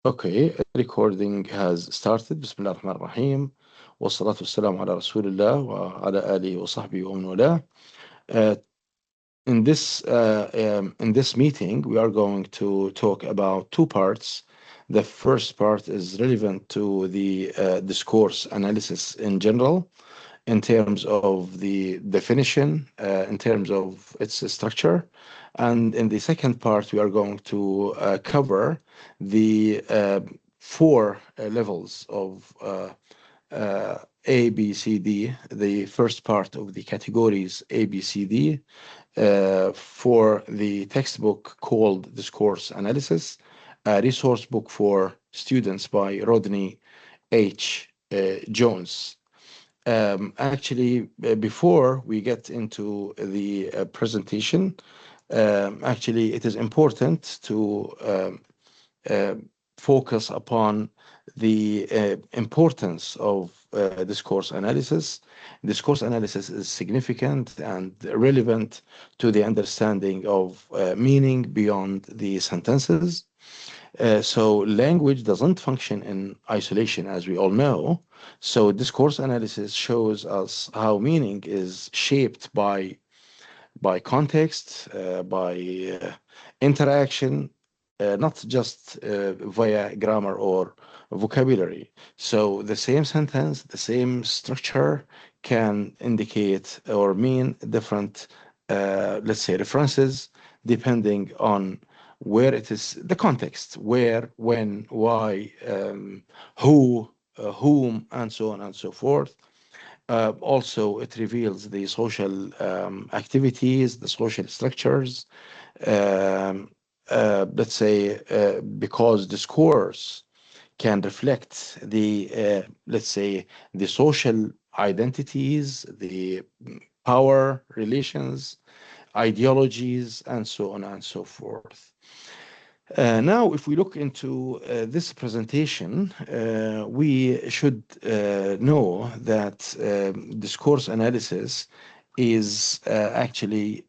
Okay, recording has started. Bismillah ar-Rahman ar-Rahim. والصلاة والسلام على رسول الله وعلى آله وصحبه ومن والاه. Uh, in this meeting, we are going to talk about two parts. The first part is relevant to the discourse analysis in general, in terms of the definition, in terms of its structure. And in the second part, we are going to cover the four levels of A, B, C, D, the first part of the categories A, B, C, D, for the textbook called Discourse Analysis, a resource book for students by Rodnye Johns. Actually, before we get into the presentation, actually, it is important to uh, focus upon the importance of discourse analysis. Discourse analysis is significant and relevant to the understanding of meaning beyond the sentences. So language doesn't function in isolation, as we all know. So discourse analysis shows us how meaning is shaped by context, by interaction, not just via grammar or vocabulary. So the same sentence, the same structure can indicate or mean different, let's say, references depending on where it is, the context, where, when, why, who, whom, and so on and so forth. Also, it reveals the social activities, the social structures. Let's say, because discourse can reflect the, let's say, the social identities, the power relations, ideologies, and so on and so forth. Now, if we look into this presentation, we should know that discourse analysis is actually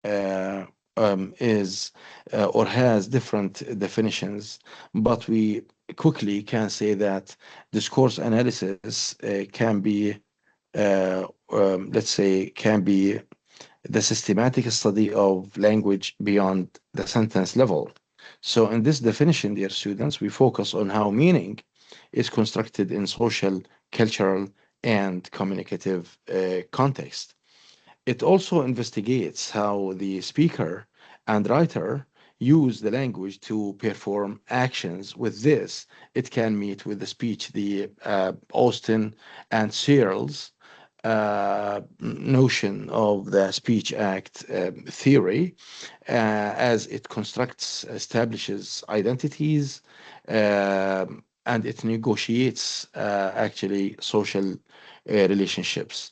is or has different definitions, but we quickly can say that discourse analysis can be, let's say, can be the systematic study of language beyond the sentence level. So in this definition, dear students, we focus on how meaning is constructed in social, cultural, and communicative context. It also investigates how the speaker and writer use the language to perform actions. With this, it can meet with the speech, the Austin and Searle's notion of the speech act theory, as it constructs, establishes identities, and it negotiates actually social relationships.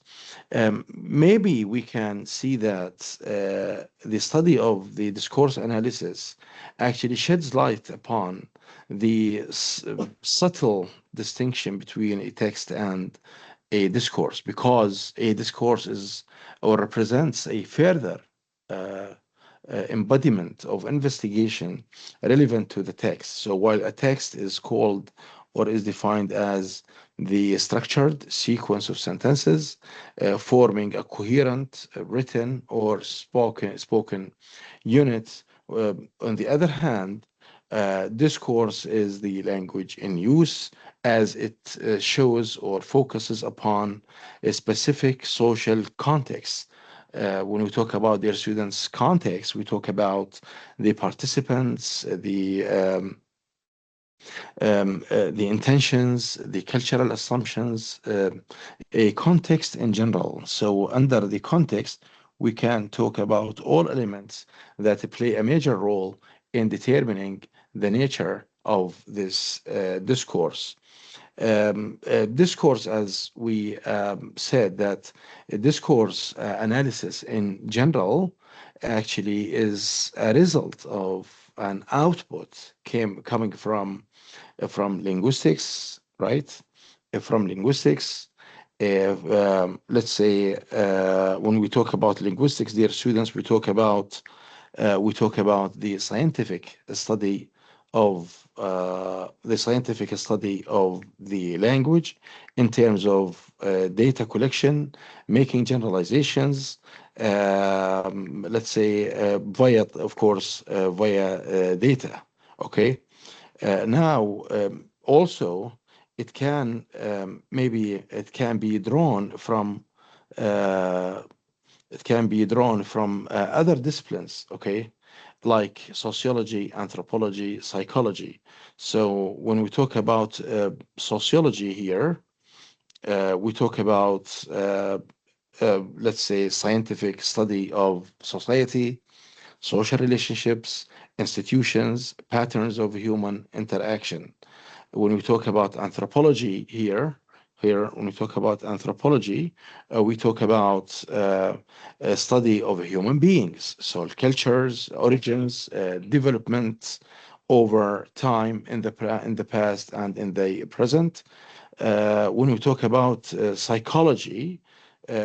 Maybe we can see that the study of the discourse analysis actually sheds light upon the subtle distinction between a text and a discourse, because a discourse is or represents a further embodiment of investigation relevant to the text. So while a text is called or is defined as the structured sequence of sentences forming a coherent written or spoken unit, on the other hand, discourse is the language in use, as it shows or focuses upon a specific social context. When we talk about their students' context, we talk about the participants, the intentions, the cultural assumptions, a context in general. So under the context, we can talk about all elements that play a major role in determining the nature of this discourse. Discourse, as we said, that discourse analysis in general actually is a result of an output coming from linguistics, right? From linguistics. Let's say when we talk about linguistics, dear students, we talk about the scientific study of the scientific study of the language in terms of data collection, making generalizations, let's say via, of course, via data. Okay. Now, also, maybe it can be drawn from uh, other disciplines, okay, like sociology, anthropology, psychology. So when we talk about sociology here, we talk about, let's say, scientific study of society, social relationships, institutions, patterns of human interaction. When we talk about anthropology when we talk about anthropology, we talk about a study of human beings, so cultures, origins, development over time in in the past and in the present. When we talk about psychology,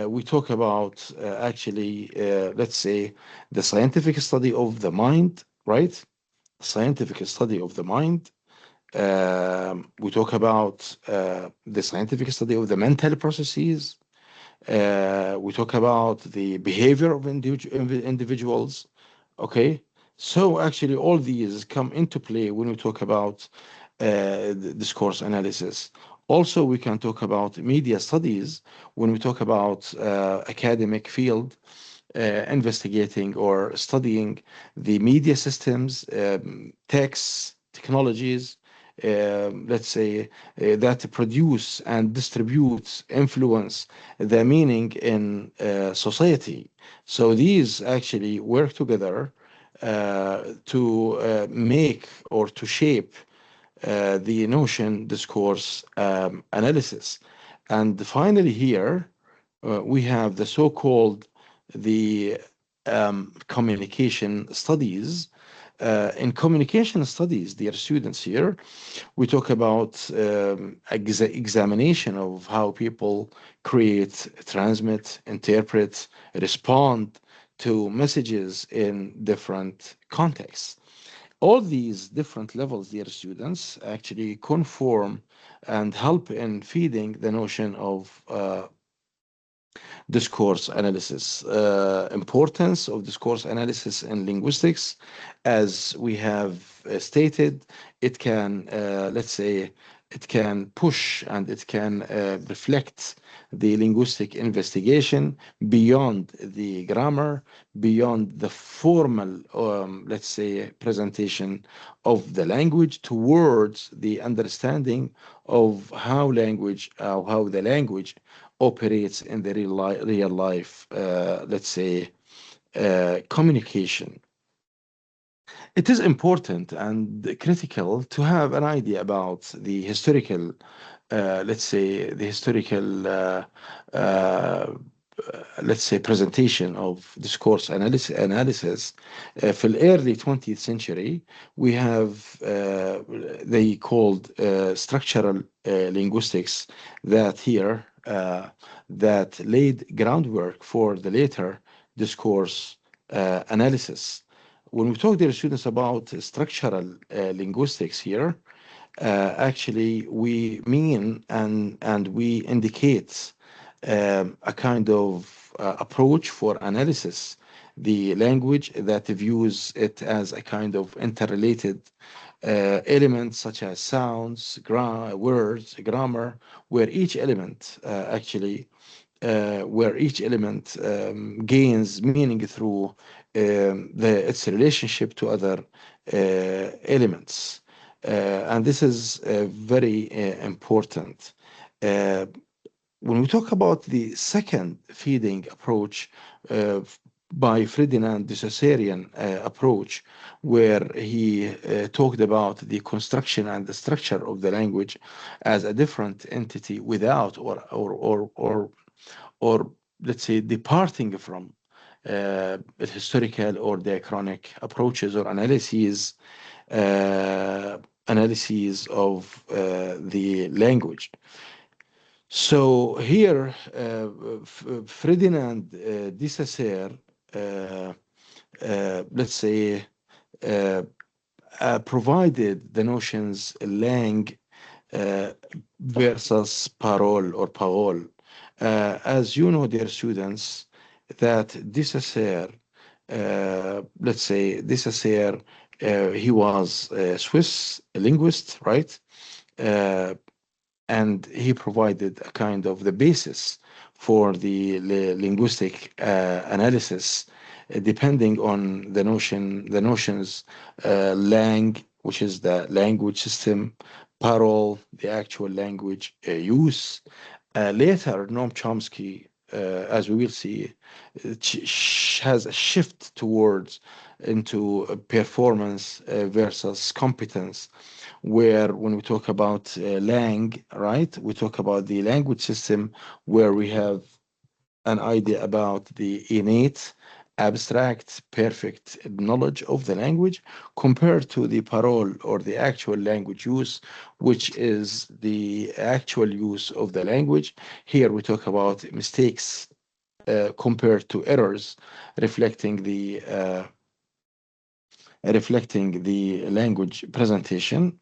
we talk about actually, let's say, the scientific study of the mind, right? Scientific study of the mind. We talk about the scientific study of the mental processes. We talk about the behavior of individuals. Okay. So actually, all these come into play when we talk about the discourse analysis. Also, we can talk about media studies when we talk about academic field investigating or studying the media systems, texts, technologies, let's say, that produce and distribute, influence the meaning in society. So these actually work together to make or to shape the notion discourse analysis. And finally, here we have the so-called the communication studies. In communication studies, dear students, here we talk about examination of how people create, transmit, interpret, respond to messages in different contexts. All these different levels, dear students, actually conform and help in feeding the notion of discourse analysis. Importance of discourse analysis in linguistics, as we have stated, it can, let's say, it can push and it can reflect the linguistic investigation beyond the grammar, beyond the formal, let's say, presentation of the language towards the understanding of how the language operates in the real life, let's say, communication. It is important and critical to have an idea about the historical, let's say, the historical, uh, let's say, presentation of discourse analysis. For the early 20th century, we have they called structural linguistics that here that laid groundwork for the later discourse analysis. When we talk to the students about structural linguistics here, actually we mean and we indicate a kind of approach for analysis the language that views it as a kind of interrelated elements such as sounds, words, grammar, where each element gains meaning through its relationship to other elements. And this is very important. Uh, when we talk about the second feeding approach by Ferdinand de Saussurian approach, where he talked about the construction and the structure of the language as a different entity without or let's say departing from historical or diachronic approaches or uh, analyses of the language. So here, Ferdinand de Saussure, let's say, uh, provided the notions lang uh, versus parole. As you know, dear students, that Dissauer, let's say Dissauer, he was a Swiss linguist, right? Uh, and he provided a kind of the basis for the linguistic analysis, depending on the notions, lang, which is the language system, parole, the actual language use. Later, Noam Chomsky, as we will see, has a shift towards into performance versus competence, where when we talk about lang, right, we talk about the language system where we have an idea about the innate, abstract, perfect knowledge of the language compared to the parole or the actual language use, which is the actual use of the language. Here we talk about mistakes compared to errors, reflecting the language presentation.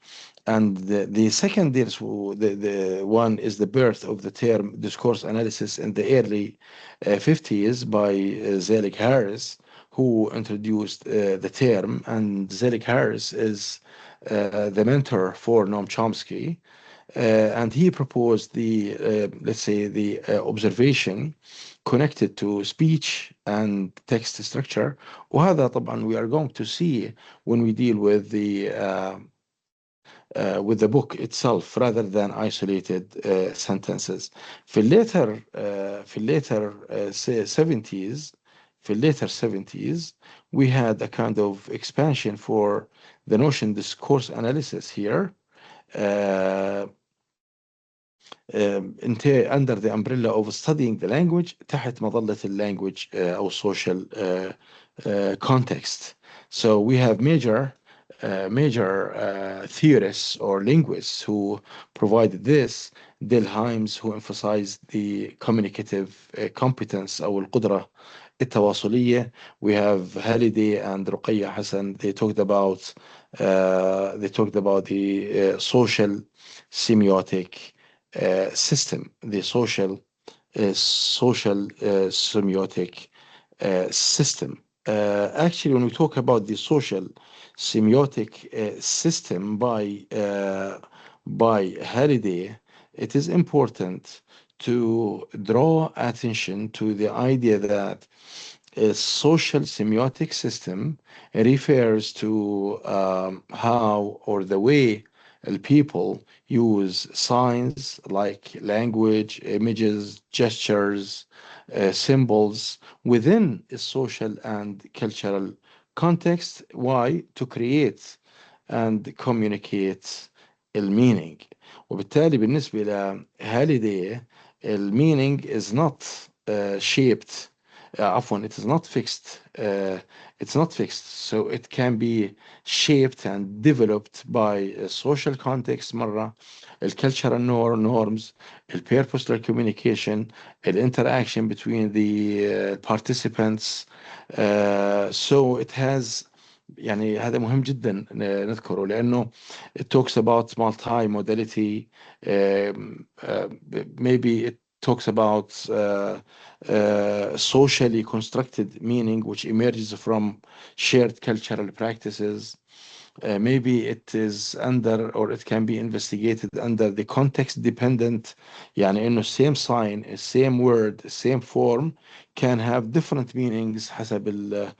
And the second is the one is the birth of the term discourse analysis in the early 50s by Zellig Harris, who introduced the term. And Zellig Harris is the mentor for Noam Chomsky. And he proposed let's say, the observation connected to speech and text structure. وهذا طبعا we are going to see when we deal with the book itself rather than isolated sentences. في later في later 70s في later 70s we had a kind of expansion for the notion discourse analysis here. Uh, under the umbrella of studying the language تحت مظلة language أو social context. So we have major theorists or linguists who provided this. Delheims, who emphasized the communicative competence أو القدرة التواصلية. We have Halliday and Ruqayya Hassan. They talked about the social semiotic system, the social semiotic system. Actually, when we talk about the social semiotic system by Halliday, it is important to draw attention to the idea that a social semiotic system refers to how or the way people use signs like language, images, gestures, symbols within a social and cultural context. Why? To create and communicate المينينج. وبالتالي بالنسبة لهاليدي المينينج is not shaped عفوا it is not fixed it's not fixed, so it can be shaped and developed by a social context مرة, cultural norms, purposeful communication, interaction between the participants. So it has يعني هذا مهم جدا نذكره لأنه it talks about multi-modality. Maybe it talks about socially constructed meaning which emerges from shared cultural practices. Maybe it is under or it can be investigated under the context dependent. يعني إنه same sign, same word, same form can have different meanings حسب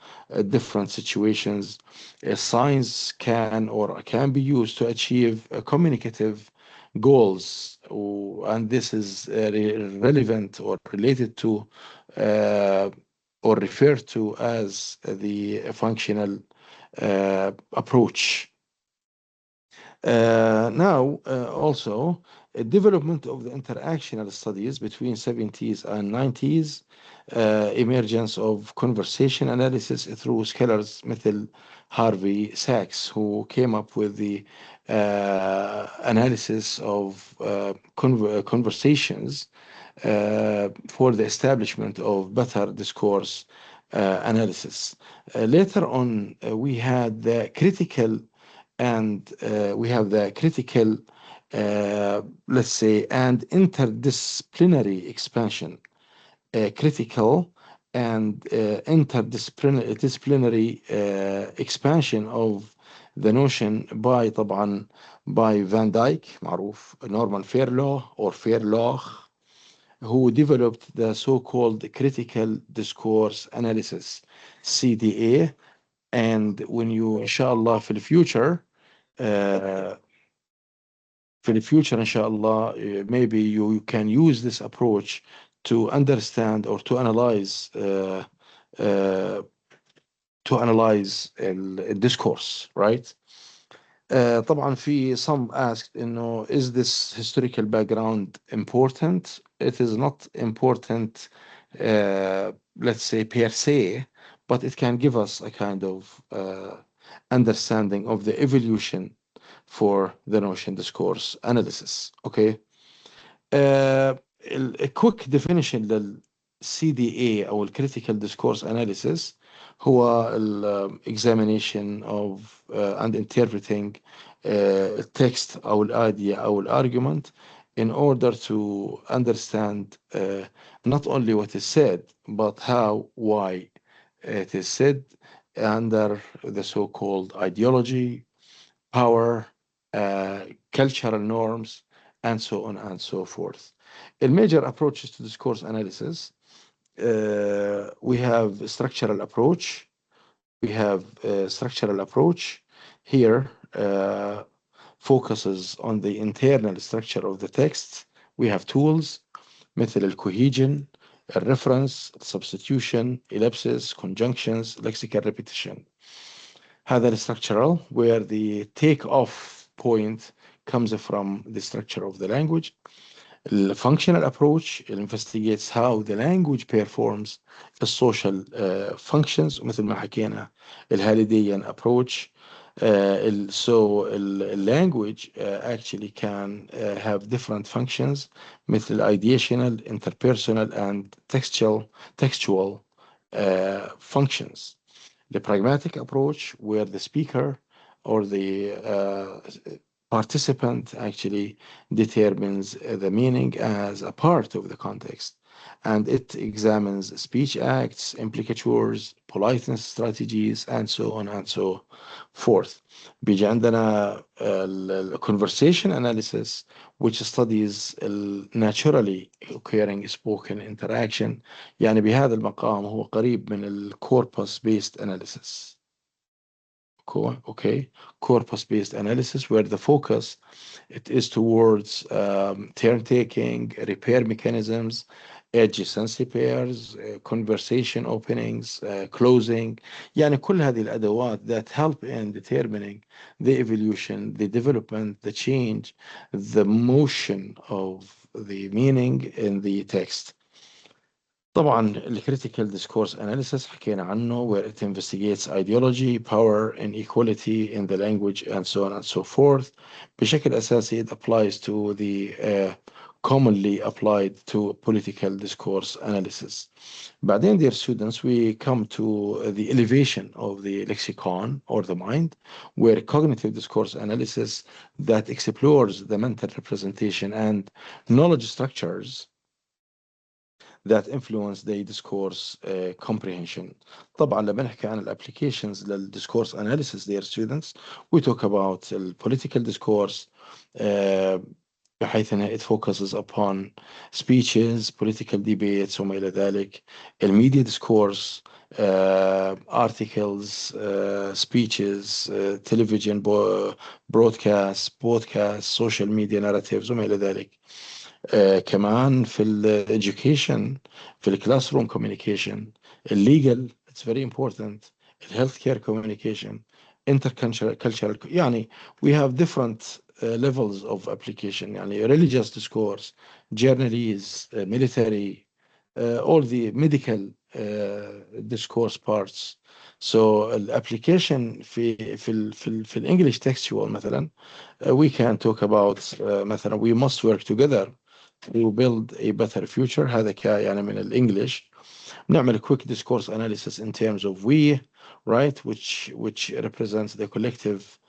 different situations. Signs can be used to achieve communicative goals, and this is relevant or related to or referred to as the functional approach. Now, also, development of the interactional studies between 70s and 90s, emergence of conversation analysis through scholars مثل Harvey Sachs, who came up with the analysis of conversations for the establishment of better discourse analysis. Later on, we had the critical and we have the critical, let's say, and interdisciplinary expansion. Critical and interdisciplinary expansion of the notion by طبعا by Van Dyck معروف Norman Fairlaw or Fairlaw, who developed the so-called critical discourse analysis CDA. And when you inshallah uh, for the future inshallah maybe you can use this approach to understand or uh, to analyze a discourse, right? طبعا في some asked is this historical background important? It is not important, let's say per se, but it can give us a kind of understanding of the evolution for the notion discourse analysis. Okay. آه، a quick definition لل CDA أو ال Critical Discourse Analysis هو ال examination of and interpreting text أو ال idea أو ال argument in order to understand not only what is said but how, why it is said under the so-called ideology, power, uh, cultural norms, and so on and so forth. In major approaches to discourse analysis, we have structural approach. We have structural approach here focuses on the internal structure of the text. We have tools مثل الcohesion, reference, substitution, ellipsis, conjunctions, lexical repetition. هذا structural where the take-off point comes from the structure of the language. The functional approach investigates how the language performs the social functions مثل ما حكينا الهاليديان approach. So language actually can have different functions مثل ideational, interpersonal and textual functions. The pragmatic approach, where the speaker or the participant actually determines the meaning as a part of the context, and it examines speech acts, implicatures, politeness strategies, and so on and so forth. بيجي عندنا conversation analysis, which studies naturally occurring spoken interaction. يعني بهذا المقام هو قريب من ال corpus based analysis. Okay, corpus based analysis, where the focus it is towards turn taking, repair mechanisms, adjacency pairs, conversation openings, closing. يعني كل هذه الأدوات that help in determining the evolution, the development, the change, the motion of the meaning in the text. طبعا ال critical discourse analysis حكينا عنه, where it investigates ideology, power, inequality in the language, and so on and so forth. بشكل أساسي it applies to the commonly applied to political discourse analysis. بعدين, dear students, we come to the elevation of the lexicon or the mind, where cognitive discourse analysis that explores the mental representation and knowledge structures that influence the discourse comprehension. طبعا لما نحكي عن الابليكيشنز للدiscourse analysis, dear students, we talk about the political discourse بحيث انها it focuses upon speeches, political debates وما الى ذلك. الميديا discourse, articles, speeches, television broadcasts, podcasts, social media narratives وما الى ذلك. كمان في education, في class room communication, legal, it's very important, healthcare communication, intercultural, يعني we have different levels of application, يعني religious discourse, journalese, military, all the medical discourse parts. So الابليكيشن في الانجليش textual مثلا we can talk about مثلا we must work together to build a better future. هذا يعني من الانجليش. نعمل quick discourse analysis in terms of we, right, which represents the collective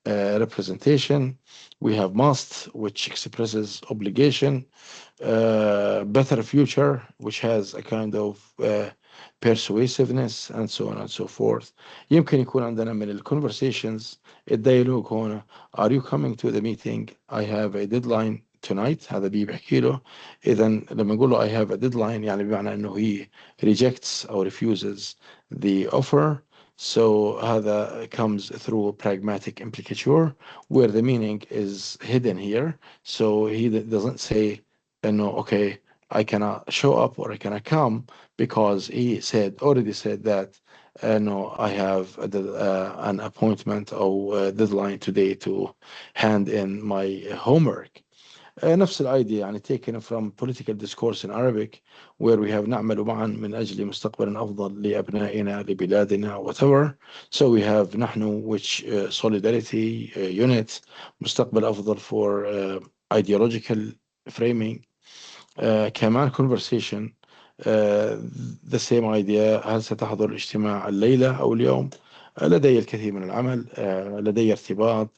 representation. We have must, which expresses obligation. Better future, which has a kind of persuasiveness, and so on and so forth. يمكن يكون عندنا من الconversations الديالوج هنا. Are you coming to the meeting? I have a deadline tonight. هذا بيحكي له. إذا لما نقول له I have a deadline يعني بمعنى إنه he rejects or refuses the offer. So هذا comes through pragmatic implicature, where the meaning is hidden here. So he doesn't say, no, okay, I cannot show up or I cannot come, because he already said that, no, I have an appointment or deadline today to hand in my homework. نفس الايديا يعني taken from political discourse in Arabic, where we have نعمل معا من أجل مستقبل أفضل لأبنائنا لبلادنا whatever. So we have نحن, which solidarity unit, مستقبل أفضل for ideological framing. كمان conversation, the same idea. هل ستحضر الاجتماع الليلة أو اليوم؟ لدي الكثير من العمل، لدي ارتباط،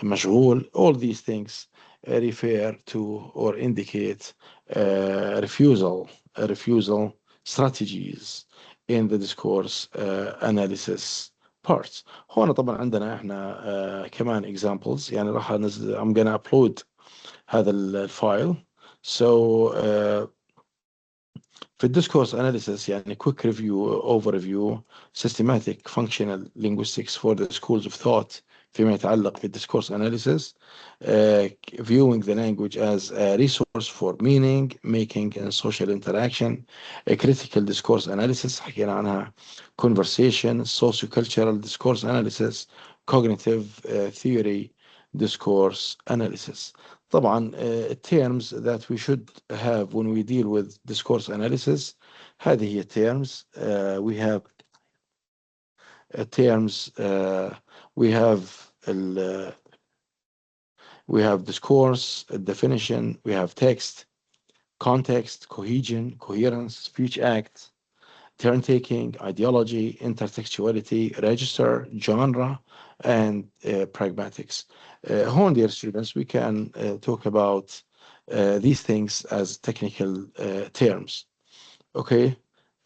مشغول. All these things refer to or indicate refusal strategies in the discourse analysis parts. هون طبعا عندنا احنا كمان examples. يعني راح انزل I'm gonna upload هذا الفايل. So في الديسكورس اناليسيس يعني quick review overview systematic functional linguistics for the schools of thought فيما يتعلق بالديسكورس اناليسيس. Viewing the language as a resource for meaning making and social interaction. A critical discourse analysis حكينا عنها. Conversation, sociocultural discourse analysis, cognitive theory discourse analysis. طبعا terms that we should have when we deal with discourse analysis. هذه هي terms. We have terms. We have we have discourse, definition. We have text, context, cohesion, coherence, speech act, turn taking, ideology, intertextuality, register, genre, and pragmatics. Hon, dear students, we can talk about these things as technical terms. Okay.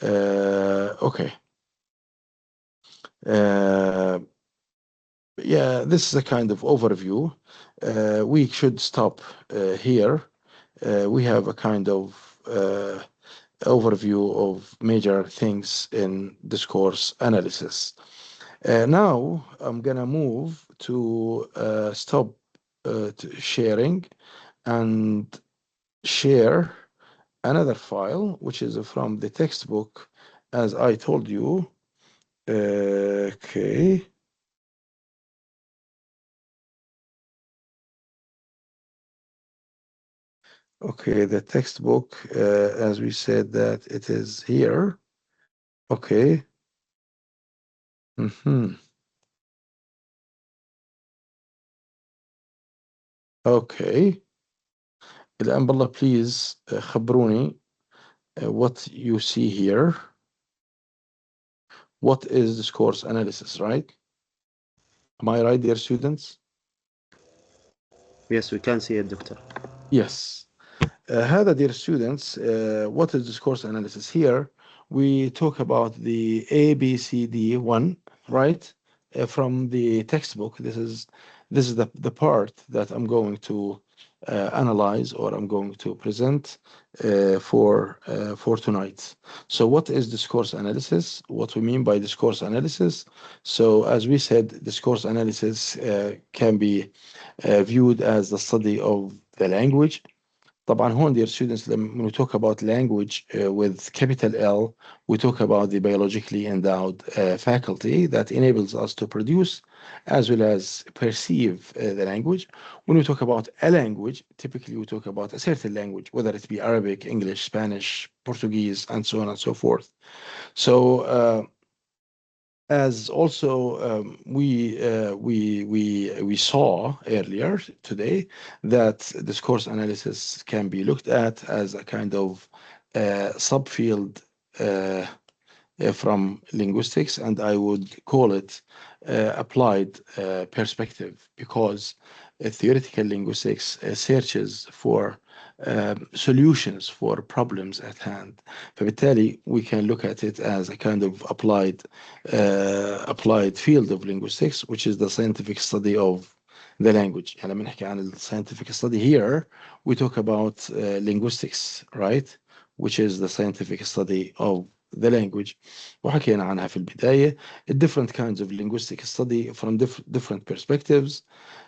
Okay. Yeah, this is a kind of overview. We should stop here. We have a kind of overview of major things in discourse analysis. Now I'm gonna move to stop to sharing and share another file, which is from the textbook, as I told you. Okay. Okay, the textbook, as we said, that it is here. Okay. Okay. الآن بالله please خبروني what you see here. What is discourse analysis, right? Am I right, dear students? Yes, we can see it, Doctor. Yes. هذا, dear students, what is discourse analysis? Here we talk about the ABCD1, right? From the textbook. This is the part that I'm going to analyze, or I'm going to present for tonight. So what is discourse analysis? What we mean by discourse analysis? So as we said, discourse analysis can be viewed as the study of the language. طبعا هون, dear students, when we talk about language with capital L, we talk about the biologically endowed faculty that enables us to produce as well as perceive the language. When we talk about a language, typically we talk about a certain language, whether it be Arabic, English, Spanish, Portuguese, and so on and so forth. So as also we saw earlier today, that discourse analysis can be looked at as a kind of subfield from linguistics, and I would call it applied perspective, because theoretical linguistics searches for solutions for problems at hand. فبالتالي we can look at it as a kind of applied field of linguistics, which is the scientific study of the language. يعني لما نحكي عن scientific study here, we talk about linguistics, right? Which is the scientific study of the language. وحكينا عنها في البداية. Different kinds of linguistic study from different perspectives.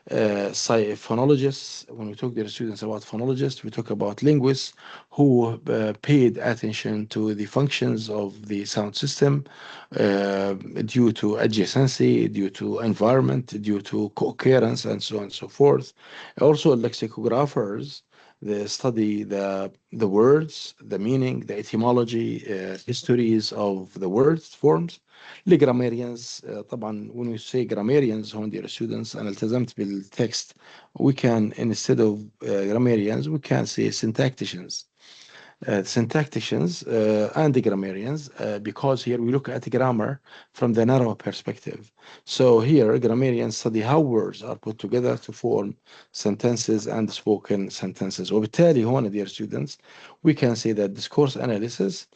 Phonologists, when we talk to the students about phonologists, we talk about linguists who paid attention to the functions of the sound system due to adjacency, due to environment, due to coherence, and so on and so forth. Also, lexicographers, they study the words, the meaning, the etymology, histories of the word forms. الجراميريانز طبعا when we say grammarians هون dear students أنا التزمت بالتكست, we can instead of grammarians we can say syntacticians. Syntacticians and the grammarians, because here we look at grammar from the narrow perspective. So here grammarians study how words are put together to form sentences and spoken sentences. وبالتالي هون dear students we can say that discourse analysis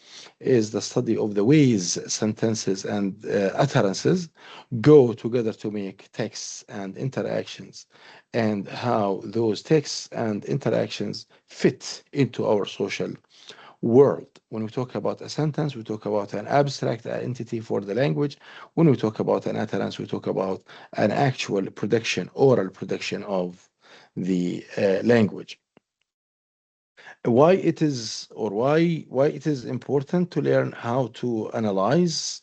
is the study of the ways sentences and utterances go together to make texts and interactions, and how those texts and interactions fit into our social world. When we talk about a sentence, we talk about an abstract entity for the language. When we talk about an utterance, we talk about an actual production, oral production of the language. Why it is, or why it is important to learn how to analyze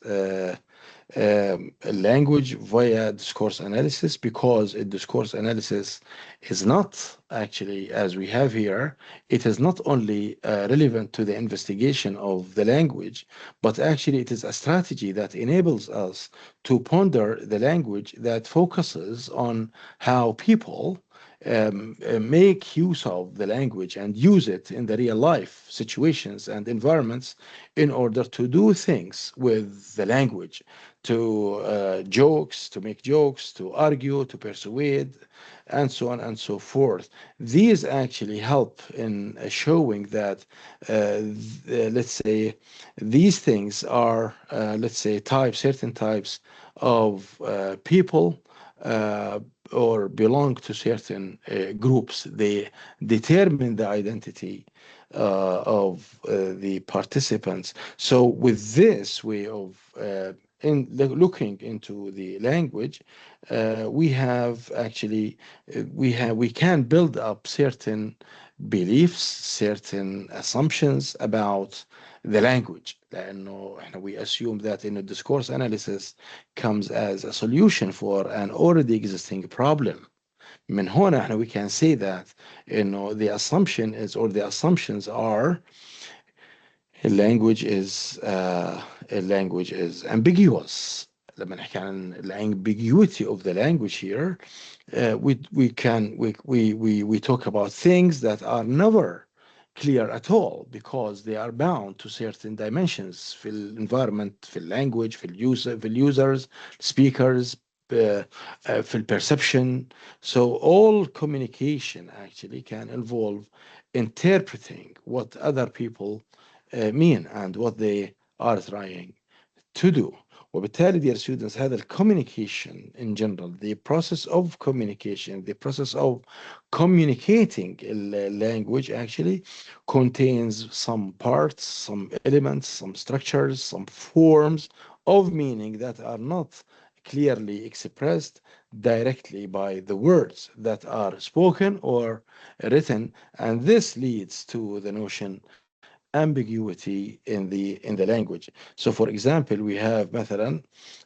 language via discourse analysis, because a discourse analysis is not actually, as we have here, it is not only relevant to the investigation of the language, but actually it is a strategy that enables us to ponder the language, that focuses on how people make use of the language and use it in the real life situations and environments in order to do things with the language, to jokes, to make jokes, to argue, to persuade, and so on and so forth. These actually help in showing that, let's say, these things are, let's say, certain types of people or belong to certain groups. They determine the identity of the participants. So with this way of in looking into the language, we have actually we can build up certain beliefs, certain assumptions about the language. لأنه we assume that in a discourse analysis comes as a solution for an already existing problem. من هنا we can say that the assumption is, or the assumptions are, a language is ambiguous. لما نحكي عن the ambiguity of the language here, we talk about things that are never clear at all, because they are bound to certain dimensions في الانvironment, في language, في users, speakers, في perception. So all communication actually can involve interpreting what other people mean and what they are trying to do. وبالتالي dear students, هذا communication in general, the process of communication, the process of communicating language actually contains some parts, some elements, some structures, some forms of meaning that are not clearly expressed directly by the words that are spoken or written, and this leads to the notion ambiguity in the language. So for example, we have مثلا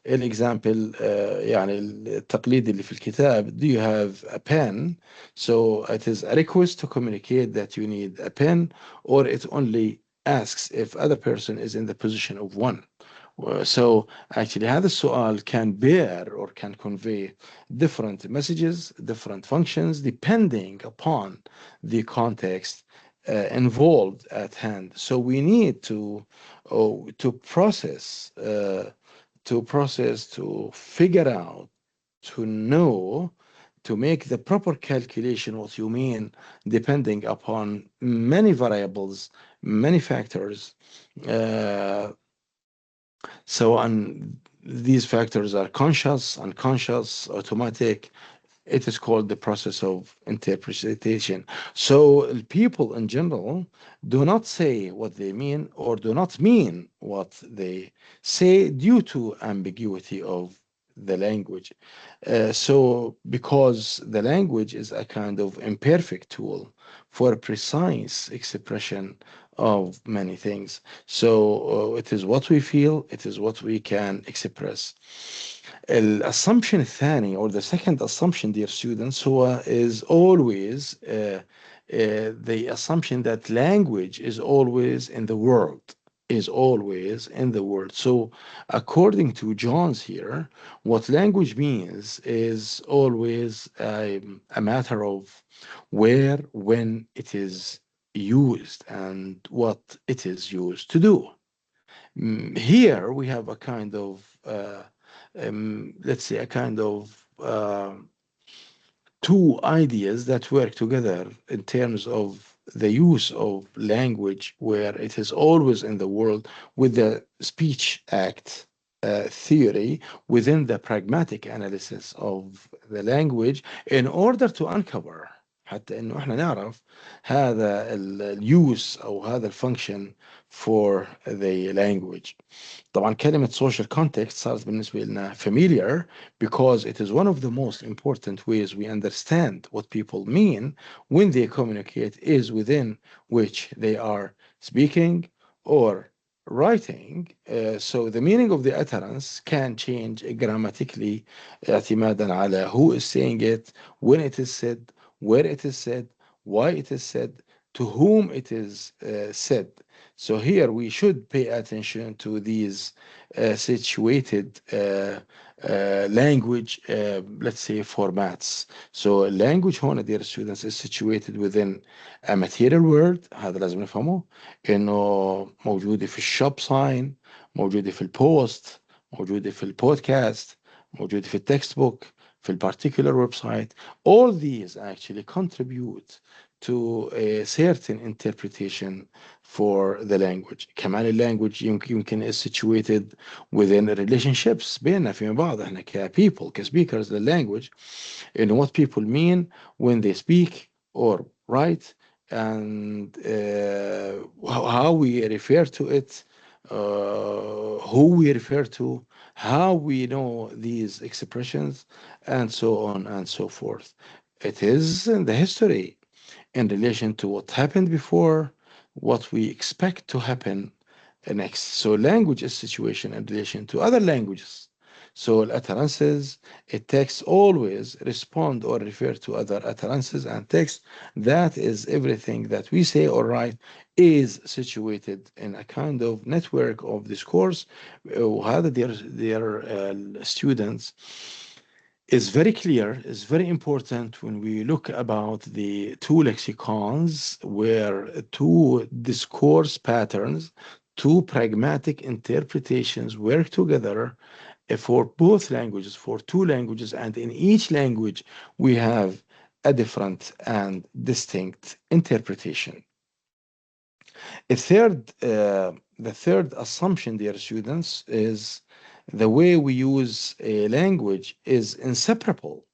الexample يعني التقليد اللي في الكتاب, do you have a pen? So it is a request to communicate that you need a pen, or it only asks if other person is in the position of one. So actually هذا السؤال can bear or can convey different messages, different functions, depending upon the context involved at hand. So we need to process to process, to figure out, to know, to make the proper calculation what you mean, depending upon many variables, many factors. Uh, and these factors are conscious, unconscious, automatic. It is called the process of interpretation. So people in general do not say what they mean or do not mean what they say due to ambiguity of the language. So because the language is a kind of imperfect tool for precise expression of many things. So it is what we feel, it is what we can express. الاسsumption الثاني or the second assumption, dear students, هو is always the assumption that language is always in the world, is always in the world. So according to Johns here, what language means is always a matter of where, when it is used, and what it is used to do. Here we have a kind of, let's say, a kind of two ideas that work together in terms of the use of language, where it is always in the world, with the speech act theory within the pragmatic analysis of the language, in order to uncover حتى انه احنا نعرف هذا اليوز او هذا الفانكشن for the language. طبعا كلمة social context صارت بالنسبة لنا familiar because it is one of the most important ways we understand what people mean when they communicate, is within which they are speaking or writing. So the meaning of the utterance can change grammatically اعتمادا على who is saying it, when it is said, where it is said, why it is said, to whom it is said. So here we should pay attention to these situated language, let's say, formats. So language هون, dear students, is situated within a material world. هذا لازم نفهمه، انه موجودة في الشوب ساين، موجودة في البوست، موجودة في البودكاست، موجودة في التكست بوك، في البارتيكولار ويب سايت. All these actually contribute to a certain interpretation for the language. كمان language يمكن is situated within relationships بيننا فيما بعض احنا people speakers. The language in what people mean when they speak or write, and how we refer to it, who we refer to, how we know these expressions, and so on and so forth. It is in the history in relation to what happened before, what we expect to happen next. So language is situation in relation to other languages. So utterances, a text always respond or refer to other utterances and text. That is everything that we say or write is situated in a kind of network of discourse. وهذا dear students, is very clear, is very important when we look about the two lexicons, where two discourse patterns, two pragmatic interpretations work together for both languages, for two languages, and in each language we have a different and distinct interpretation. The third assumption, dear students, is the way we use a language is inseparable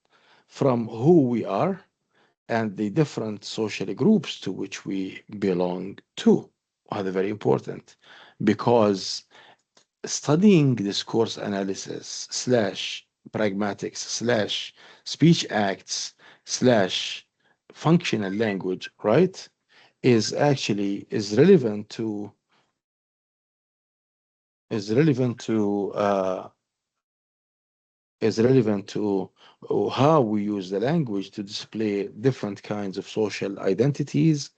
from who we are and the different social groups to which we belong to. Are very important, because studying discourse analysis slash pragmatics slash speech acts slash functional language, right, is actually is relevant to how we use the language to display different kinds of social identities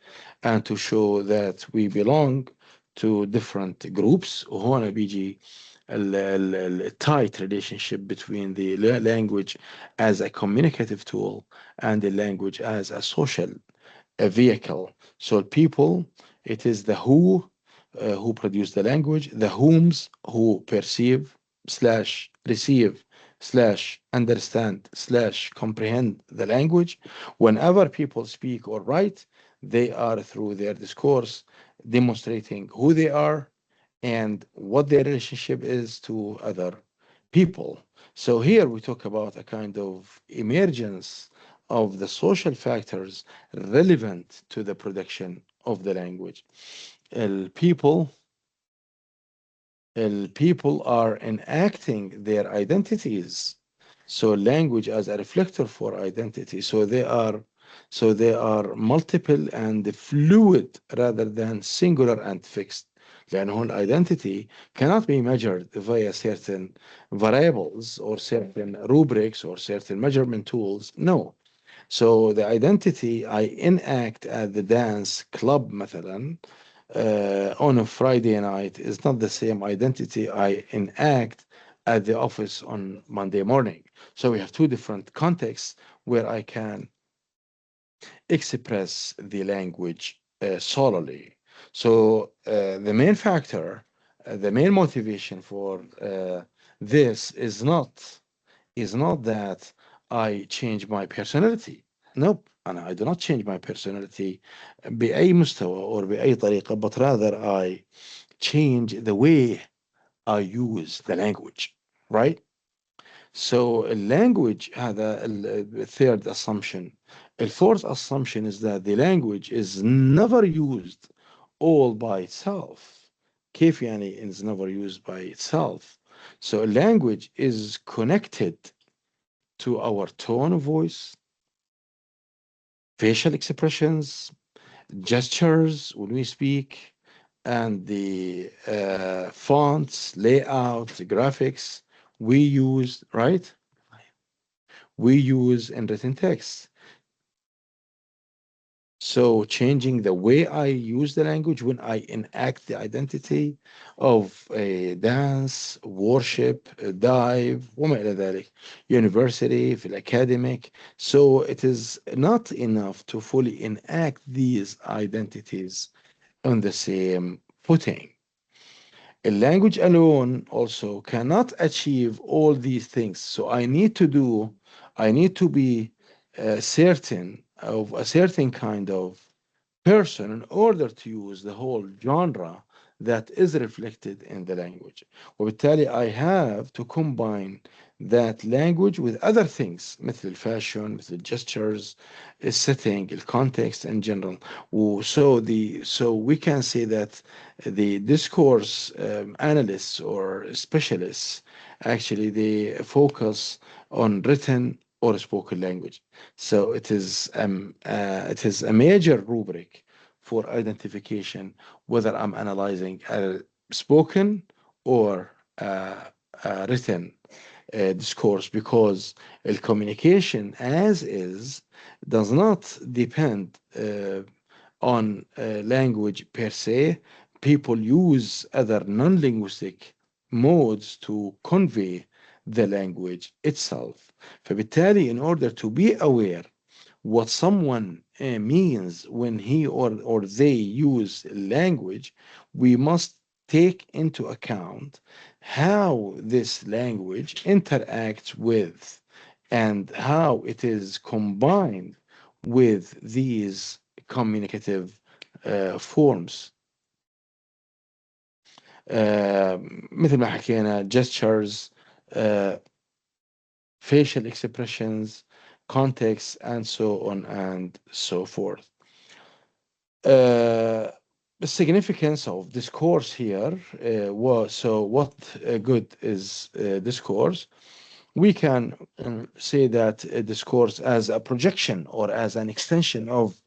and to show that we belong to different groups. وهنا بيجي tight relationship between the language as a communicative tool and the language as a social vehicle. So people, it is the who produce the language, the whom's who perceive, slash receive slash understand slash comprehend the language. Whenever people speak or write, they are through their discourse demonstrating who they are and what their relationship is to other people. So here we talk about a kind of emergence of the social factors relevant to the production of the language. El people people are enacting their identities. So language as a reflector for identity. So they are multiple and fluid rather than singular and fixed. لأنه identity cannot be measured via certain variables or certain rubrics or certain measurement tools. No. So the identity I enact at the dance club مثلا on a Friday night is not the same identity I enact at the office on Monday morning. So we have two different contexts where I can express the language solely. So the main factor, the main motivation for this is not that I change my personality. Nope. I do not change my personality بأي مستوى or بأي طريقة, but rather I change the way I use the language, right? So language هذا third assumption. The fourth assumption is that the language is never used all by itself. كيف يعني is never used by itself? So language is connected to our tone of voice, facial expressions, gestures when we speak, and the fonts, layout, the graphics we use, right? We use in written text. So changing the way I use the language when I enact the identity of a dance, worship, a dive, وما إلى ذلك, university, في academic. So it is not enough to fully enact these identities on the same footing. A language alone also cannot achieve all these things. So I need to be certain of a certain kind of person in order to use the whole genre that is reflected in the language. وبالتالي I have to combine that language with other things مثل الفاشن, مثل gestures, setting, the context in general. So we can say that the discourse analysts or specialists actually they focus on written or spoken language. So it is a major rubric for identification whether I'm analyzing a spoken or written discourse, because communication as is does not depend on language per se. People use other non-linguistic modes to convey the language itself. فبالتالي in order to be aware what someone means when he or they use language, we must take into account how this language interacts with and how it is combined with these communicative forms. مثل ما حكينا gestures, uh, facial expressions, context, and so on and so forth. The significance of discourse here was, so what good is discourse? We can say that discourse as a projection or as an extension of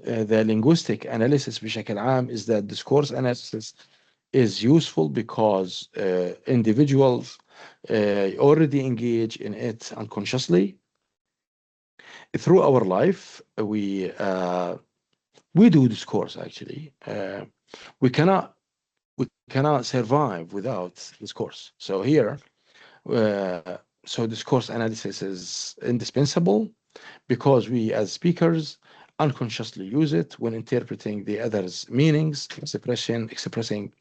the linguistic analysis بشكل عام is that discourse analysis is useful because individuals already engage in it unconsciously. Through our life, we do discourse actually. We cannot survive without discourse. So here, so discourse analysis is indispensable because we as speakers unconsciously use it when interpreting the other's meanings, expressing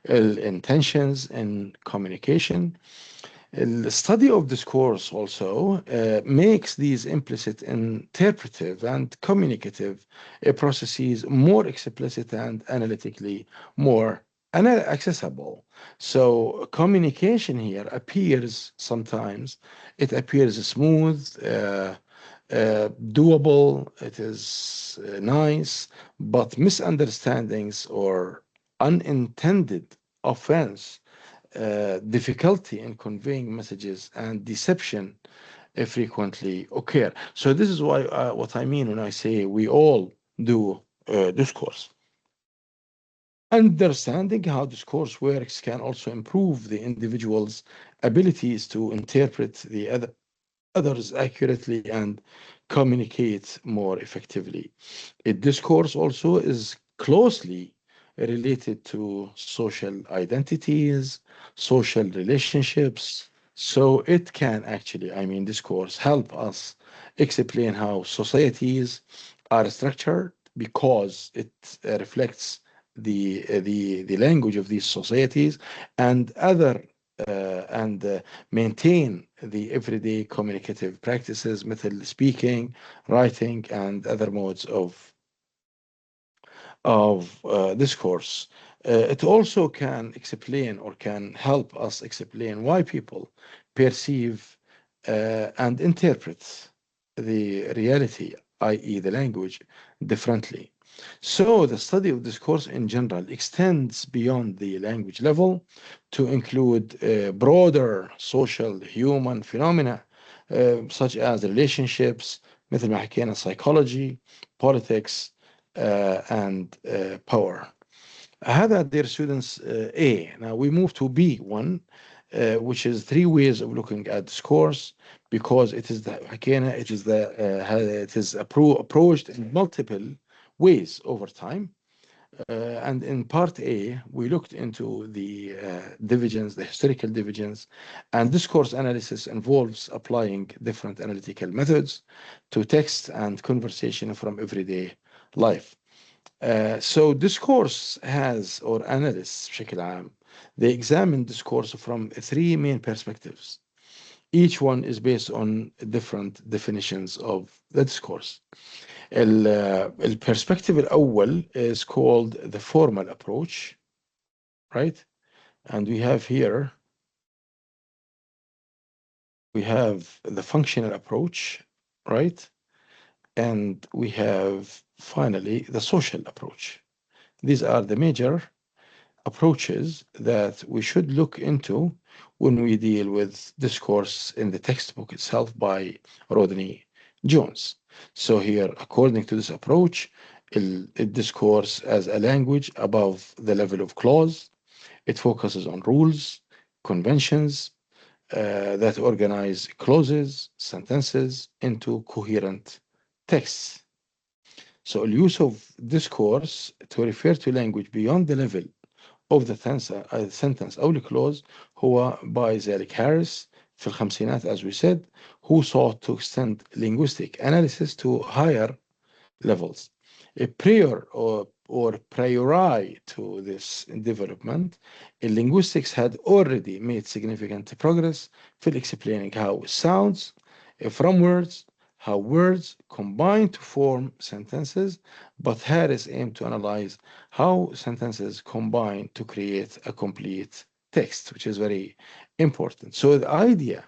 intentions in communication. The study of discourse also makes these implicit interpretive and communicative processes more explicit and analytically more accessible. So communication here appears sometimes, it appears smooth, doable, it is nice, but misunderstandings or unintended offense, difficulty in conveying messages, and deception frequently occur. So this is why what I mean when I say we all do discourse. Understanding how discourse works can also improve the individual's abilities to interpret the others accurately and communicate more effectively. A discourse also is closely related to social identities, social relationships. So it can actually, I mean, discourse help us explain how societies are structured because it reflects the language of these societies and maintain the everyday communicative practices, method speaking, writing, and other modes of discourse. It also can explain or can help us explain why people perceive and interpret the reality, i.e., the language, differently. So, the study of discourse in general extends beyond the language level to include broader social human phenomena such as relationships, مثل ما حكينا psychology, politics, and power. هذا, dear students, A. Now we move to B1, which is three ways of looking at discourse, because it is the حكينا, it is approached in multiple ways over time. And in part A, we looked into the divisions, the historical divisions, and discourse analysis involves applying different analytical methods to text and conversation from everyday life. So discourse has, or analysts بشكل عام, they examine discourse from three main perspectives. Each one is based on different definitions of the discourse. البرسبكتيف الأول is called the formal approach, right? And we have here, we have the functional approach, right? And we have finally the social approach. These are the major approaches that we should look into when we deal with discourse in the textbook itself by Rodnye Johns. So here, according to this approach, it discourse as a language above the level of clause. It focuses on rules, conventions that organize clauses, sentences into coherent texts. So the use of discourse to refer to language beyond the level of the sentence أو الكلوز هو by Zellig Harris في الخمسينات, as we said, who sought to extend linguistic analysis to higher levels. A prior to this development, linguistics had already made significant progress in explaining how sounds from words, how words combine to form sentences, but Harris aimed to analyze how sentences combine to create a complete text, which is very important. So the idea,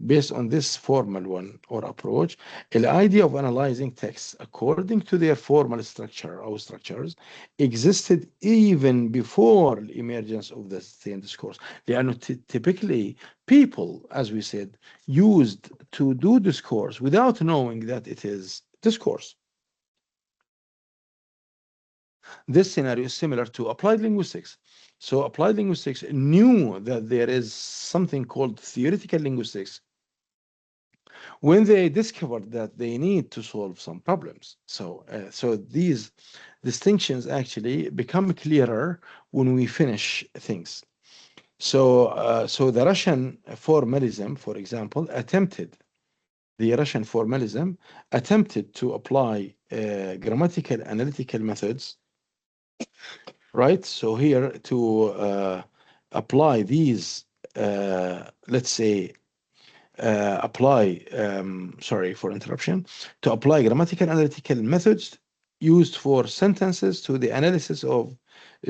based on this formal one or approach, the idea of analyzing texts according to their formal structure or structures existed even before the emergence of the same discourse. They are not typically people, as we said, used to do discourse without knowing that it is discourse. This scenario is similar to applied linguistics. So applied linguistics knew that there is something called theoretical linguistics when they discovered that they need to solve some problems. So these distinctions actually become clearer when we finish things. So the Russian formalism, for example, attempted the Russian formalism attempted to apply grammatical analytical methods, right? So here to apply these, let's say, sorry for interruption, to apply grammatical analytical methods used for sentences to the analysis of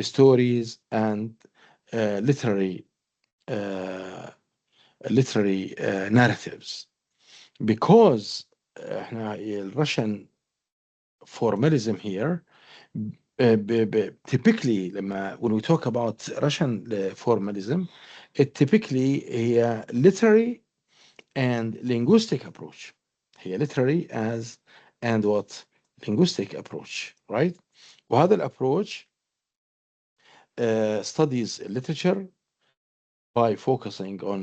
stories and uh, literary uh, narratives. Because احنا Russian formalism here, typically when we talk about Russian formalism, it typically هي literary and linguistic approach. هي literary as and what linguistic approach, right? وهذا الapproach studies literature by focusing on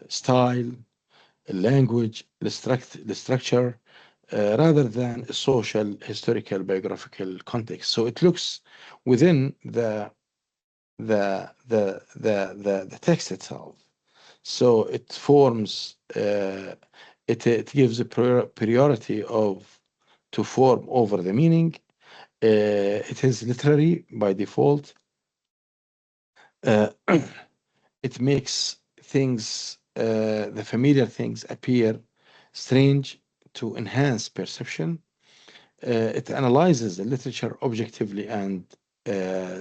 style, language, the structure, rather than a social, historical, biographical context. So it looks within the text itself. So it forms, it gives a priority of to form over the meaning. It is literary by default. Uh, it makes things, the familiar things appear strange to enhance perception. It analyzes the literature objectively and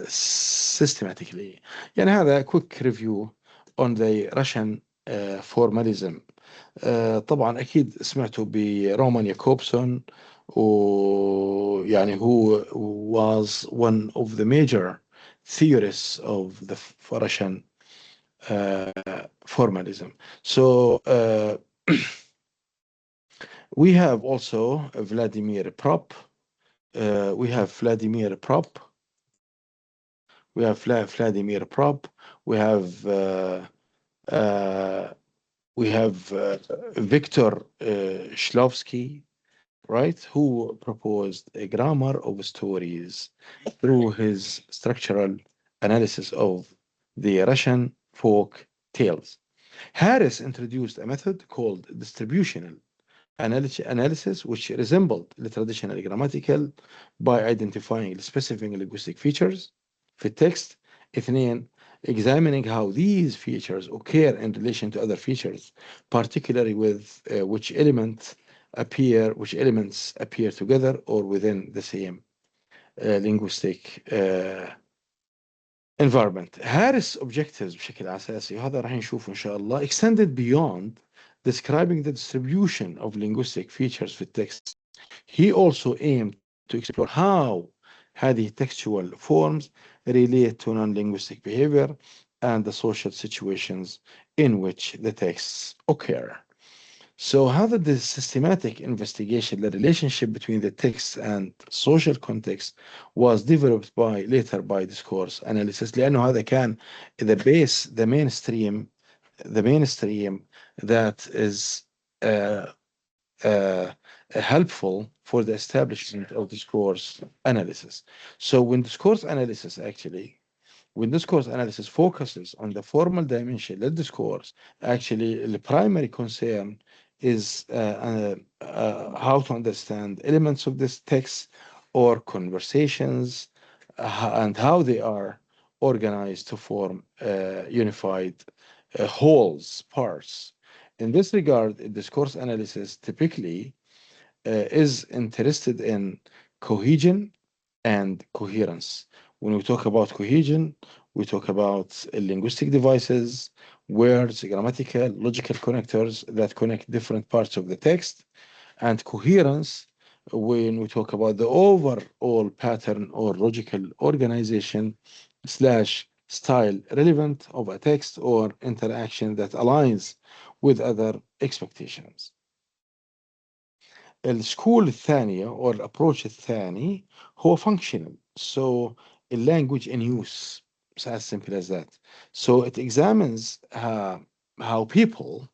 systematically. يعني هذا quick review on the Russian formalism. طبعا أكيد سمعتوا برومان ياكوبسون، ويعني who was one of the major theorists of the Russian formalism. So we have also Vladimir Prop. We have Vladimir Prop. We have Vladimir Prop. We have Viktor Shklovsky, right? Who proposed a grammar of stories through his structural analysis of the Russian folk tales. Harris introduced a method called distributional analysis, which resembled the traditional grammatical by identifying specific linguistic features في التكست. اثنين, examining how these features occur in relation to other features, particularly with which elements appear together or within the same linguistic environment. Harris objectives بشكل أساسي، وهذا راح نشوفه إن شاء الله, extended beyond describing the distribution of linguistic features في التكست. He also aimed to explore how هذه textual forms relate to non-linguistic behavior and the social situations in which the texts occur. So هذا the systematic investigation, the relationship between the text and social context, was developed later by discourse analysis. لأنه هذا كان the mainstream that is helpful for the establishment of discourse analysis. So when discourse analysis focuses on the formal dimension of discourse, actually the primary concern is how to understand elements of this text or conversations and how they are organized to form unified wholes, parts. In this regard, discourse analysis typically is interested in cohesion and coherence. When we talk about cohesion, we talk about linguistic devices, words, grammatical, logical connectors that connect different parts of the text, and coherence when we talk about the overall pattern or logical organization slash style relevant of a text or interaction that aligns with other expectations. السكول الثانية or الapproach الثاني هو functional. So a language in use. It's as simple as that. So it examines how people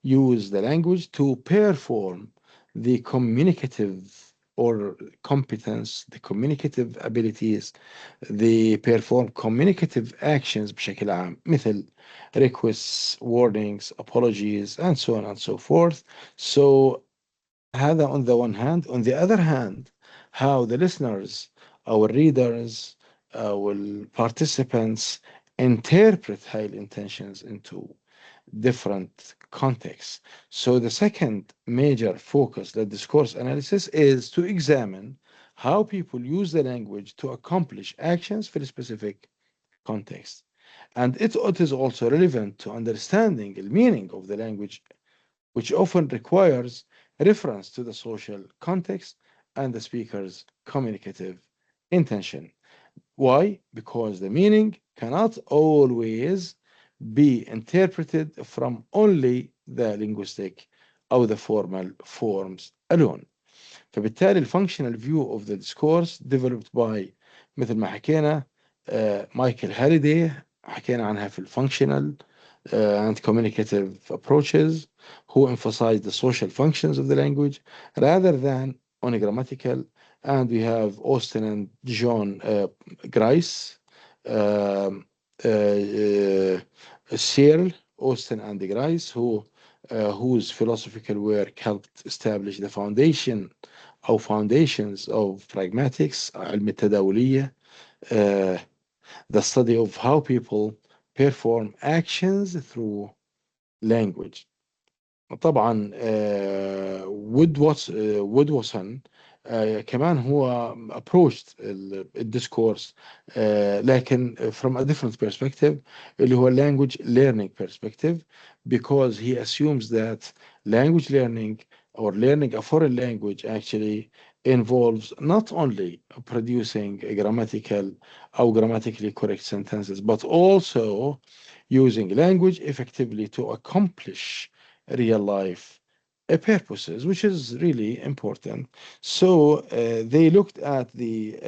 use the language to perform the communicative or competence, the communicative abilities, they perform communicative actions بشكل عام مثل requests, warnings, apologies, and so on and so forth. So هذا on the one hand. On the other hand, how the listeners, our readers, our participants interpret high intentions into different contexts. So the second major focus, the discourse analysis, is to examine how people use the language to accomplish actions for a specific context. And it is also relevant to understanding the meaning of the language, which often requires reference to the social context and the speaker's communicative intention. Why? Because the meaning cannot always be interpreted from only the linguistic أو the formal forms alone. فبالتالي الفانكشنال فيو اوف ذا discourse developed by مثل ما حكينا مايكل هاليدي، حكينا عنها في الفانكشنال and communicative approaches, who emphasize the social functions of the language rather than on a grammatical. And we have Austin and John Grice, um, Searle, Austin and Grice, whose philosophical work helped establish the foundations of pragmatics, علم التداولية, uh, the study of how people perform actions through language. طبعا وودوسون كمان هو approached الديسكورس لكن from a different perspective اللي هو language learning perspective, because he assumes that language learning or learning a foreign language actually involves not only producing a grammatical or grammatically correct sentences but also using language effectively to accomplish real life purposes, which is really important. So they looked at the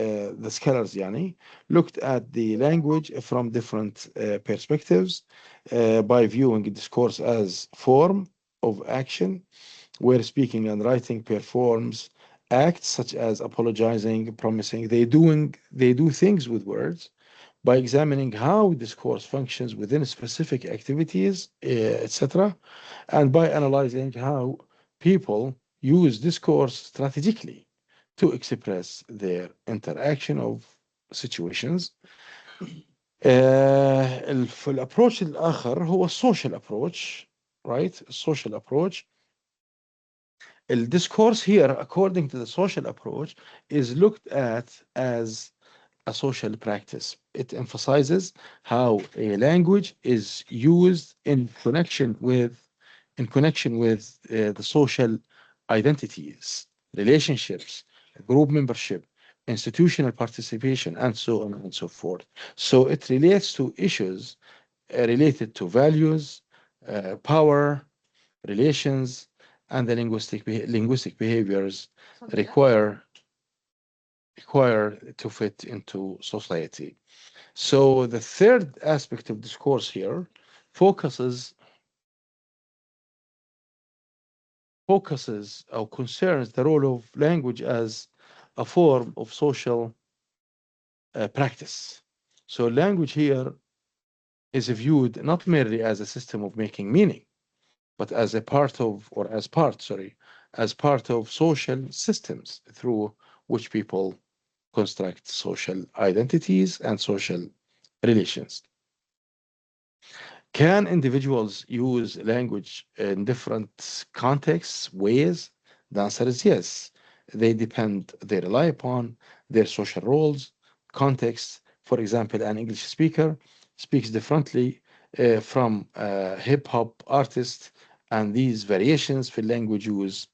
scholars يعني looked at the language from different perspectives by viewing discourse as form of action where speaking and writing performs acts such as apologizing, promising. They do things with words by examining how discourse functions within specific activities, etc., and by analyzing how people use discourse strategically to express their interaction of situations. الابروتش الاخر هو السوشيال ابروتش, right? السوشيال approach. The discourse here, according to the social approach, is looked at as a social practice. It emphasizes how a language is used in connection with the social identities, relationships, group membership, institutional participation, and so on and so forth. So it relates to issues related to values, power, relations, and the linguistic behaviors require to fit into society. So the third aspect of discourse here focuses or concerns the role of language as a form of social practice. So language here is viewed not merely as a system of making meaning, but as a part of, or as part, sorry, as part of social systems through which people construct social identities and social relations. Can individuals use language in different contexts, ways? The answer is yes. They rely upon their social roles, contexts. For example, an English speaker speaks differently from a hip hop artist, and these variations في language use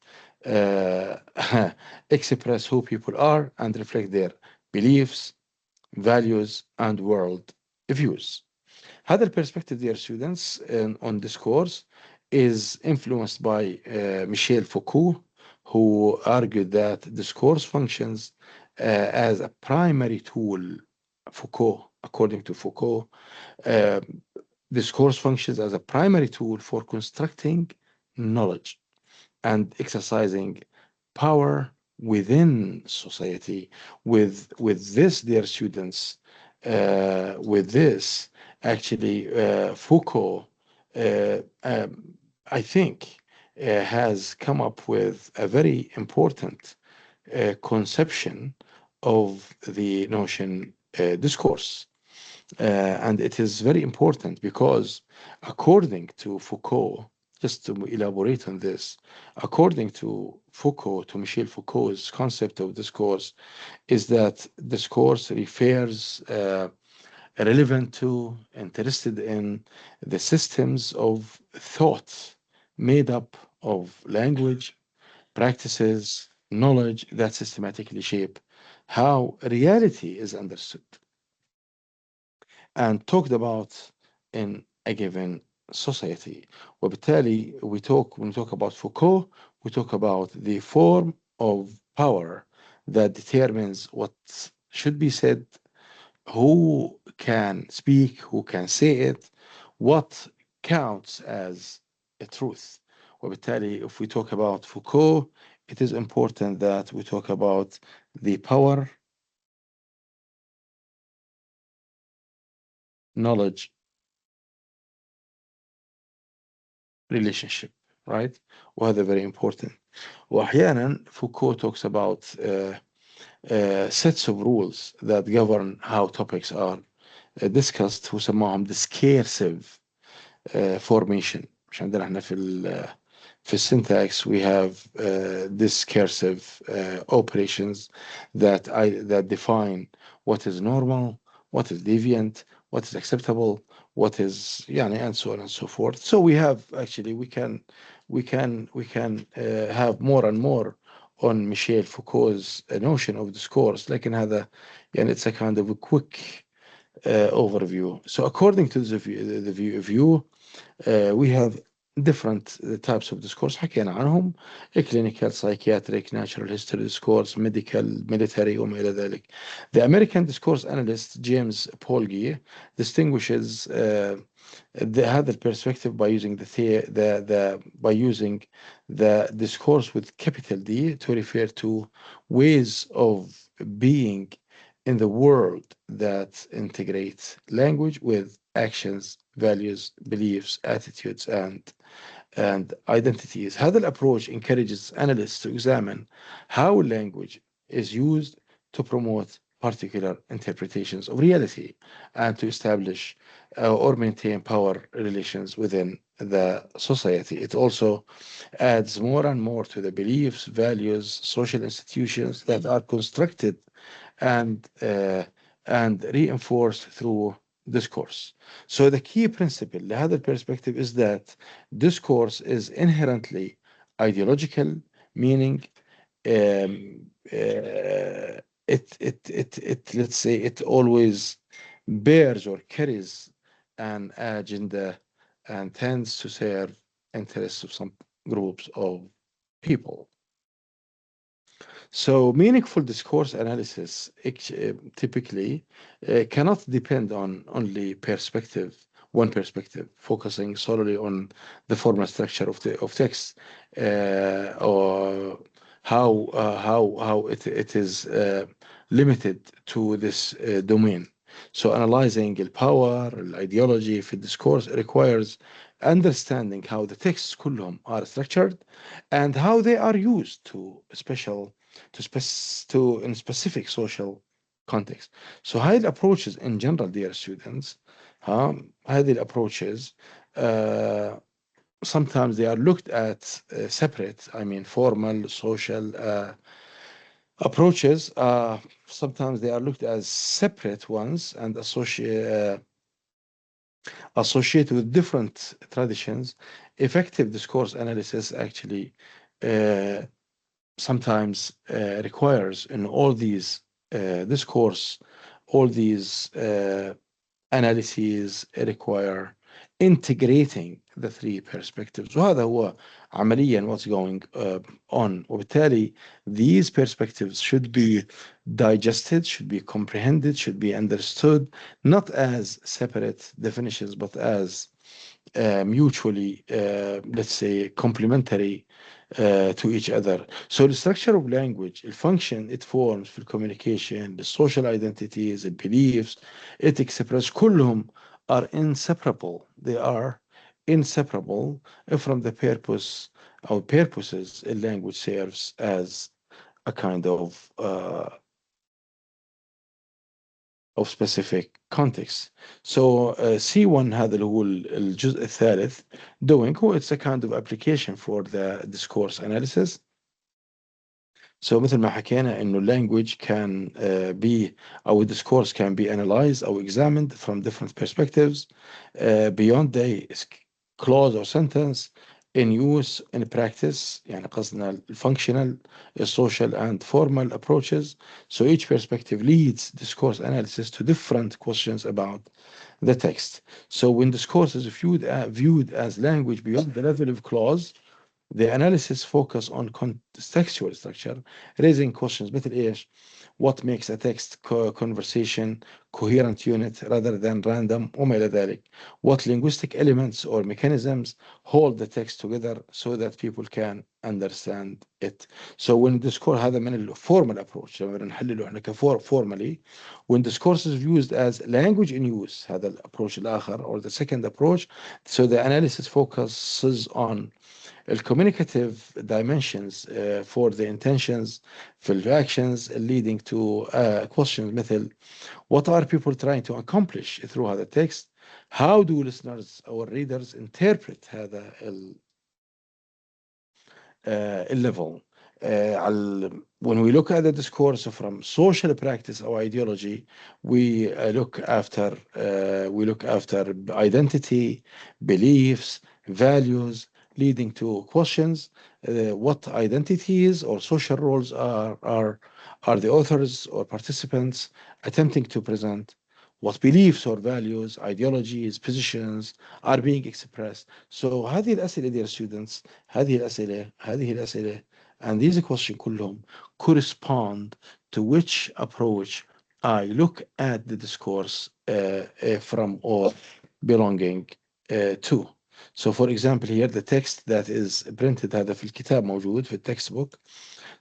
express who people are and reflect their beliefs, values, and world views. هذا perspective, dear students, on discourse is influenced by Michel Foucault, who argued that discourse functions as a primary tool. Foucault, according to Foucault, uh, discourse functions as a primary tool for constructing knowledge and exercising power within society. With this, dear students, with this, actually, Foucault, I think, has come up with a very important conception of the notion discourse. And it is very important because, according to Foucault, just to elaborate on this, according to Foucault, to Michel Foucault's concept of discourse, is that discourse refers relevant to, interested in the systems of thought made up of language, practices, knowledge that systematically shape how reality is understood and talked about in a given society. وبالتالي when we talk about Foucault, we talk about the form of power that determines what should be said, who can speak, who can say it, what counts as a truth. وبالتالي, if we talk about Foucault, it is important that we talk about the power, knowledge, relationship, right? وهذا very important. وأحيانا Foucault talks about sets of rules that govern how topics are discussed, وسماهم discursive formation. مش عندنا احنا في syntax we have discursive operations that define what is normal, what is deviant, what is acceptable, what is يعني, and so on and so forth. So we have, actually, we can have more and more on Michel Foucault's notion of discourse. لكن هذا يعني it's a kind of a quick overview. So according to the view, we have different types of discourse حكينا عنهم: clinical, psychiatric, natural history discourse, medical, military وما إلى ذلك. The American discourse analyst James Polgy distinguishes هذا perspective by using the discourse with capital D to refer to ways of being in the world that integrate language with actions, values, beliefs, attitudes, and identities. هذا approach encourages analysts to examine how language is used to promote particular interpretations of reality and to establish or maintain power relations within the society. It also adds more and more to the beliefs, values, social institutions that are constructed and reinforced through discourse. So the key principle لهذا perspective is that discourse is inherently ideological, meaning let's say it always bears or carries an agenda and tends to serve interests of some groups of people. So meaningful discourse analysis typically cannot depend on only one perspective, focusing solely on the formal structure of text, or how it is limited to this domain. So analyzing the power, the ideology في discourse requires understanding how the texts كلهم are structured and how they are used in specific social context. So هاي approaches in general, dear students, هذه approaches sometimes they are looked at separate. I mean, formal, social approaches. Sometimes they are looked as separate ones and associated with different traditions. Effective discourse analysis actually sometimes requires in all these all these analyses require integrating the three perspectives. وهذا هو عمليا what's going on. وبالتالي these perspectives should be digested, should be comprehended, should be understood, not as separate definitions, but as mutually, let's say, complementary to each other. So the structure of language, the function it forms في communication, the social identities, the beliefs it expresses كلهم are inseparable. They are inseparable from the purpose or purposes a language serves as a kind of specific context. So C1 هذا اللي هو الجزء الثالث doing هو it's a kind of application for the discourse analysis. So مثل ما حكينا إنه language can be أو discourse can be analyzed أو examined from different perspectives beyond the clause or sentence in use in practice. يعني قصدنا functional, social and formal approaches. So each perspective leads discourse analysis to different questions about the text. So when discourse is viewed as language beyond the level of clause, the analysis focus on contextual structure, raising questions مثل إيش? What makes a text conversation coherent unit rather than random وما إلى ذلك. What linguistic elements or mechanisms hold the text together so that people can understand it. So when discourse هذا من الformal approach لما نحلله احنا formally, when discourse is used as language in use هذا الapproach الآخر or the second approach, so the analysis focuses on communicative dimensions for the intentions في actions leading to questions مثل what are people trying to accomplish through هذا text, how do listeners or readers interpret هذا level. When we look at the discourse from social practice or ideology, we look after identity, beliefs, values, leading to questions. What identities or social roles are the authors or participants attempting to present? What beliefs or values, ideologies, positions are being expressed. So هذه الأسئلة dear students, هذه الأسئلة and these questions كلهم correspond to which approach I look at the discourse from or belonging to. So for example here the text that is printed هذا في الكتاب موجود في التكست book.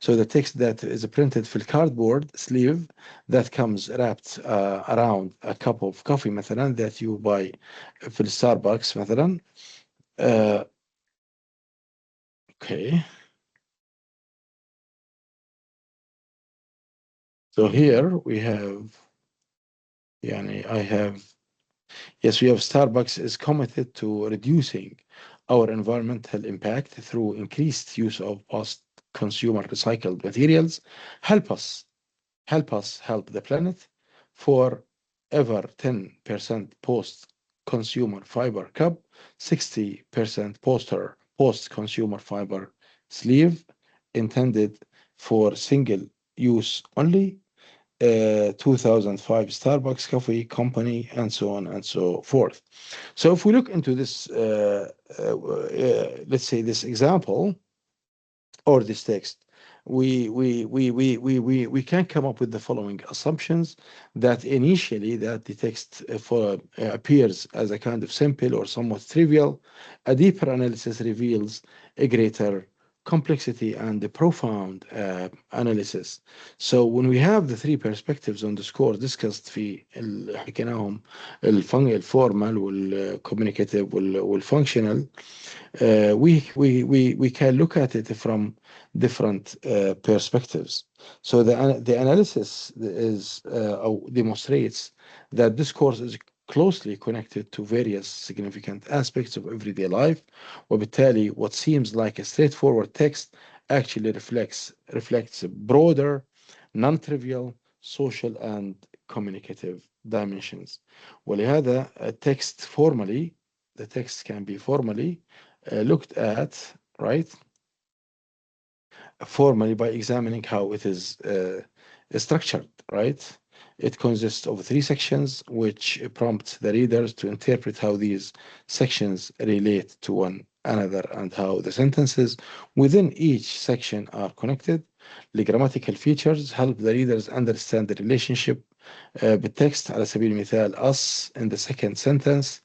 So the text that is printed في cardboard sleeve that comes wrapped around a cup of coffee مثلا that you buy في Starbucks مثلا. Okay. So here we have, yes, we have Starbucks is committed to reducing our environmental impact through increased use of post-consumer recycled materials. Help us help the planet for ever 10% post-consumer fiber cup, 60% post-consumer fiber sleeve intended for single use only, 2005 Starbucks Coffee Company, and so on and so forth. So if we look into this, let's say this example or this text, we can come up with the following assumptions that initially that the text appears as a kind of simple or somewhat trivial. A deeper analysis reveals a greater complexity and a profound analysis. So when we have the three perspectives on discourse discussed في حكيناهم الفورمال والcommunicative والfunctional, we can look at it from different perspectives. So the analysis is demonstrates that discourse is closely connected to various significant aspects of everyday life. وبالتالي what seems like a straightforward text actually reflects broader, non-trivial, social and communicative dimensions. ولهذا the text can be formally looked at, right? Formally by examining how it is structured, right? It consists of three sections which prompt the readers to interpret how these sections relate to one another and how the sentences within each section are connected. The grammatical features help the readers understand the relationship بالtext. على سبيل المثال us in the second sentence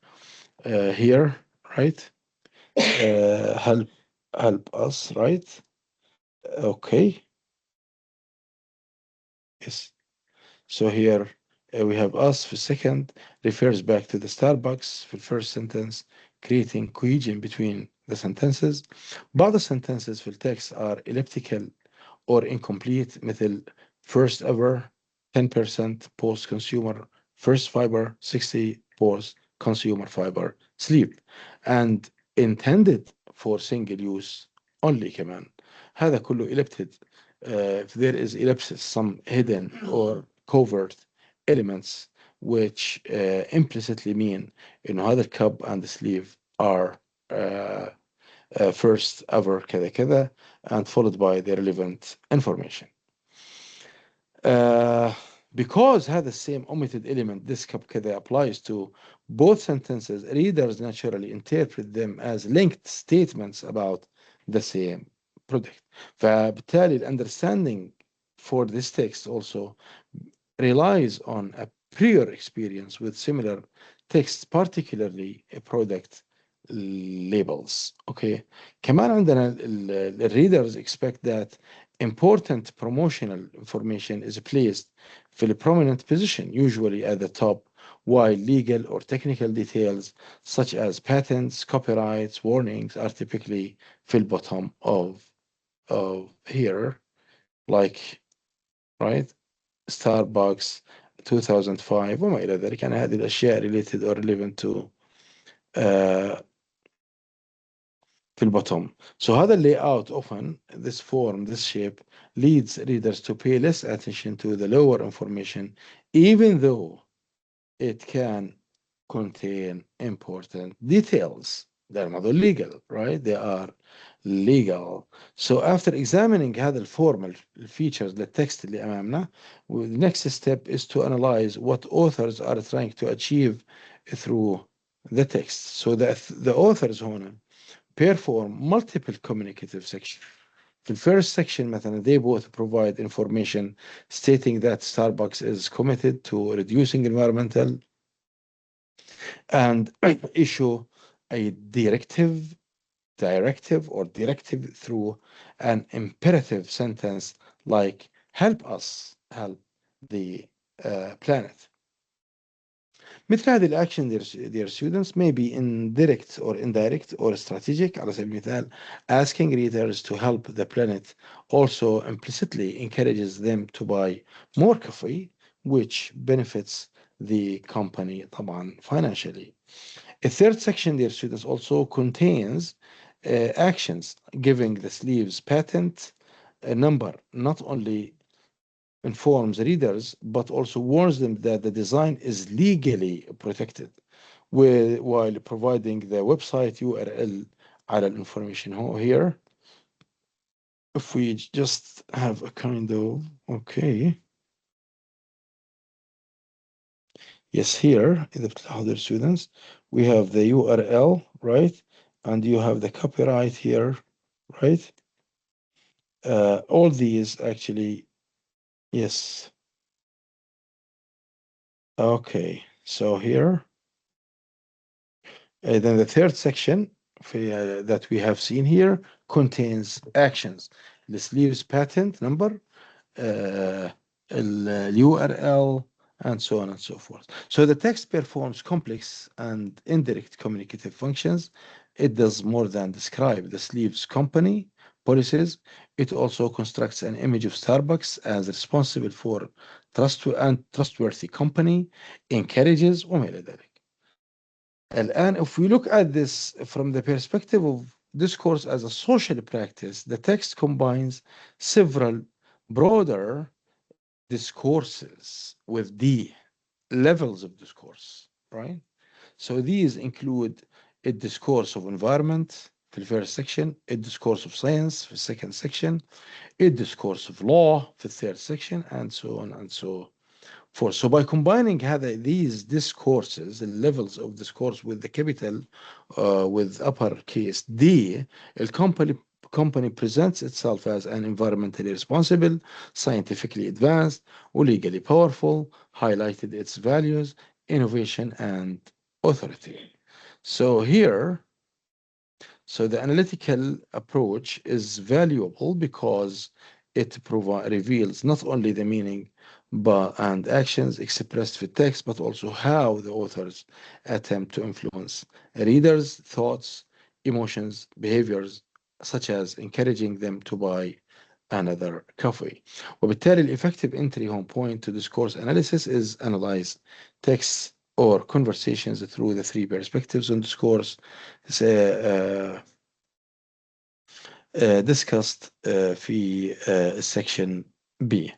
here, right? Help us, right? Okay, yes. So here we have us for second refers back to the Starbucks for first sentence, creating cohesion between the sentences. But the sentences for text are elliptical or incomplete, مثل first ever, 10% post consumer, first fiber, 60 post consumer fiber sleep, and intended for single use only كمان. هذا كله ellipted. If there is ellipsis, some hidden or covert elements which implicitly mean هذا الcup and the sleeve are uh, first ever كذا كذا and followed by the relevant information. Uh, because had the same omitted element, this cup كذا applies to both sentences, readers naturally interpret them as linked statements about the same product. فبالتالي the understanding for this text also relies on a prior experience with similar texts, particularly product labels. Okay. كمان عندنا readers expect that important promotional information is placed في a prominent position, usually at the top, while legal or technical details such as patents, copyrights, warnings are typically في bottom of here, like, right? ستاربكس 2005 وما إلى ذلك. يعني هذه الأشياء related or relevant to في البوتوم. So هذا layout often, this form, this shape, leads readers to pay less attention to the lower information, even though it can contain important details. They're not illegal, right? They are legal. So after examining هذا الفورمال features للتكست اللي أمامنا, the next step is to analyze what authors are trying to achieve through the text. So the authors هنا perform multiple communicative sections. في الفيرست section مثلا they both provide information stating that Starbucks is committed to reducing environmental and issue a directive through an imperative sentence like help us help the planet. مثل هذه الأكشن dear students may be indirect or indirect or strategic. على سبيل المثال, asking readers to help the planet also implicitly encourages them to buy more coffee, which benefits the company طبعا financially. A third section, dear students, also contains actions giving the sleeves patent number, not only informs readers, but also warns them that the design is legally protected, while providing the website URL على information here. If we just have a kind of, okay. Yes, here, in the other students, we have the URL, right? And you have the copyright here, right? All these actually, yes. Okay, so here, then the third section that we have seen here contains actions. The sleeves patent number, URL, and so on and so forth. So the text performs complex and indirect communicative functions. It does more than describe the sleeves company policies. It also constructs an image of Starbucks as responsible for trustworthy company, encourages وما إلى ذلك. الآن, if we look at this from the perspective of discourse as a social practice, the text combines several broader discourses with D, levels of discourse, right? So these include a discourse of environment في the first section, a discourse of science في the second section, a discourse of law في the third section, and so on and so forth. So by combining these discourses, the levels of discourse with the capital, with uppercase D, a company presents itself as an environmentally responsible, scientifically advanced, or legally powerful, highlighted its values, innovation, and authority. So here, So the analytical approach is valuable because it reveals not only the meaning and actions expressed in text, but also how the authors attempt to influence readers' thoughts, emotions, behaviors, such as encouraging them to buy another coffee. وبالتالي الeffective entry home point to discourse analysis is analyze texts or conversations through the three perspectives on discourse discussed في section B.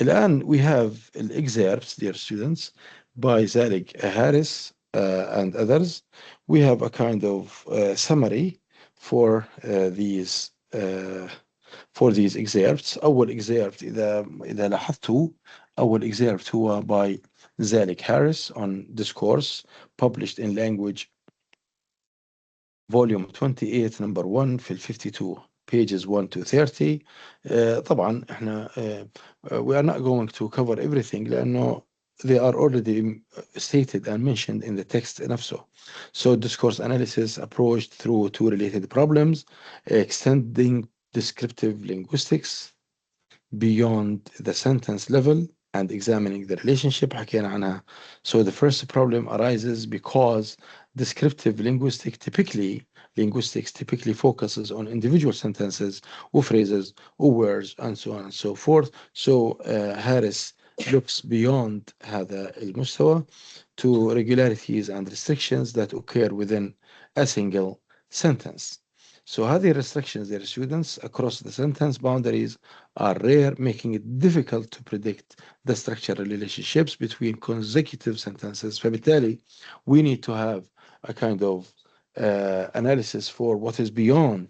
الآن we have excerpts, dear students, by Zellig Harris and others. We have a kind of summary for these excerpts. أول excerpt إذا لاحظتوا أول excerpt هو by Zellig Harris on discourse published in language volume 28 number 1 في 52 pages 1 to 30. طبعا احنا we are not going to cover everything لأنه they are already stated and mentioned in the text نفسه. So discourse analysis approached through two related problems, extending descriptive linguistics beyond the sentence level and examining the relationship حكينا عنها. So the first problem arises because descriptive linguistics typically focuses on individual sentences or phrases or words and so on and so forth. So Harris looks beyond هذا المستوى to regularities and restrictions that occur within a single sentence. So هذه restrictions, dear students, across the sentence boundaries are rare, making it difficult to predict the structural relationships between consecutive sentences. فبالتالي we need to have a kind of analysis for what is beyond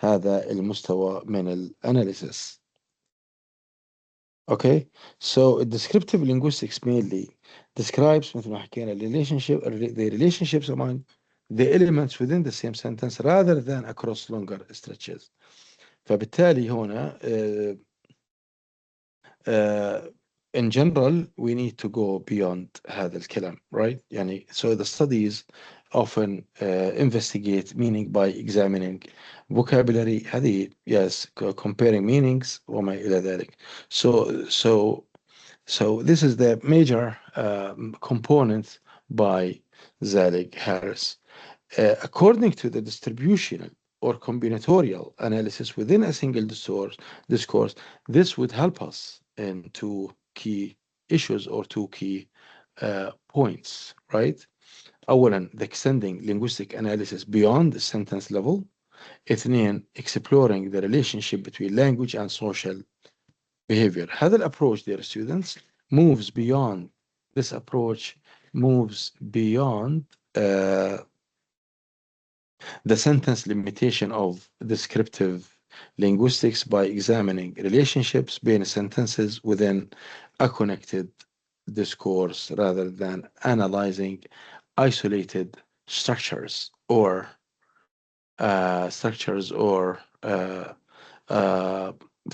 هذا المستوى من الanalysis. Okay, so descriptive linguistics mainly describes مثل ما حكينا the relationships among the elements within the same sentence rather than across longer stretches. فبالتالي هنا in general we need to go beyond هذا الكلام, right? يعني so the studies often investigate meaning by examining vocabulary هذه yes comparing meanings وما إلى ذلك. So this is the major component by Zellig Harris. According to the distributional or combinatorial analysis within a single discourse, this would help us in two key issues or two key points, right? أولا, the extending linguistic analysis beyond the sentence level. اثنين, exploring the relationship between language and social behavior. هذا approach, dear students, moves beyond this approach moves beyond the sentence limitation of descriptive linguistics by examining relationships between sentences within a connected discourse rather than analyzing isolated structures or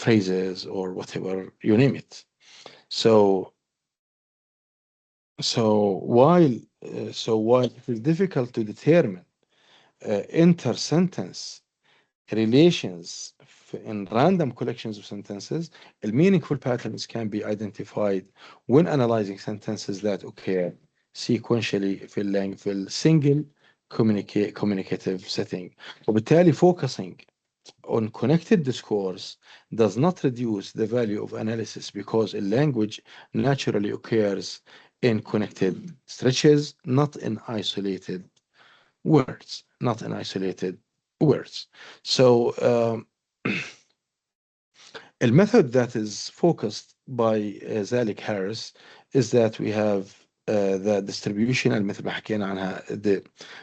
phrases or whatever you name it. So while it is difficult to determine inter-sentence relations in random collections of sentences, meaningful patterns can be identified when analyzing sentences that occur sequentially في single communicative setting. وبالتالي focusing on connected discourse does not reduce the value of analysis because a language naturally occurs in connected stretches, not in isolated words. So a method that is focused by Zellig Harris is that we have the distribution مثل ما حكينا عنها the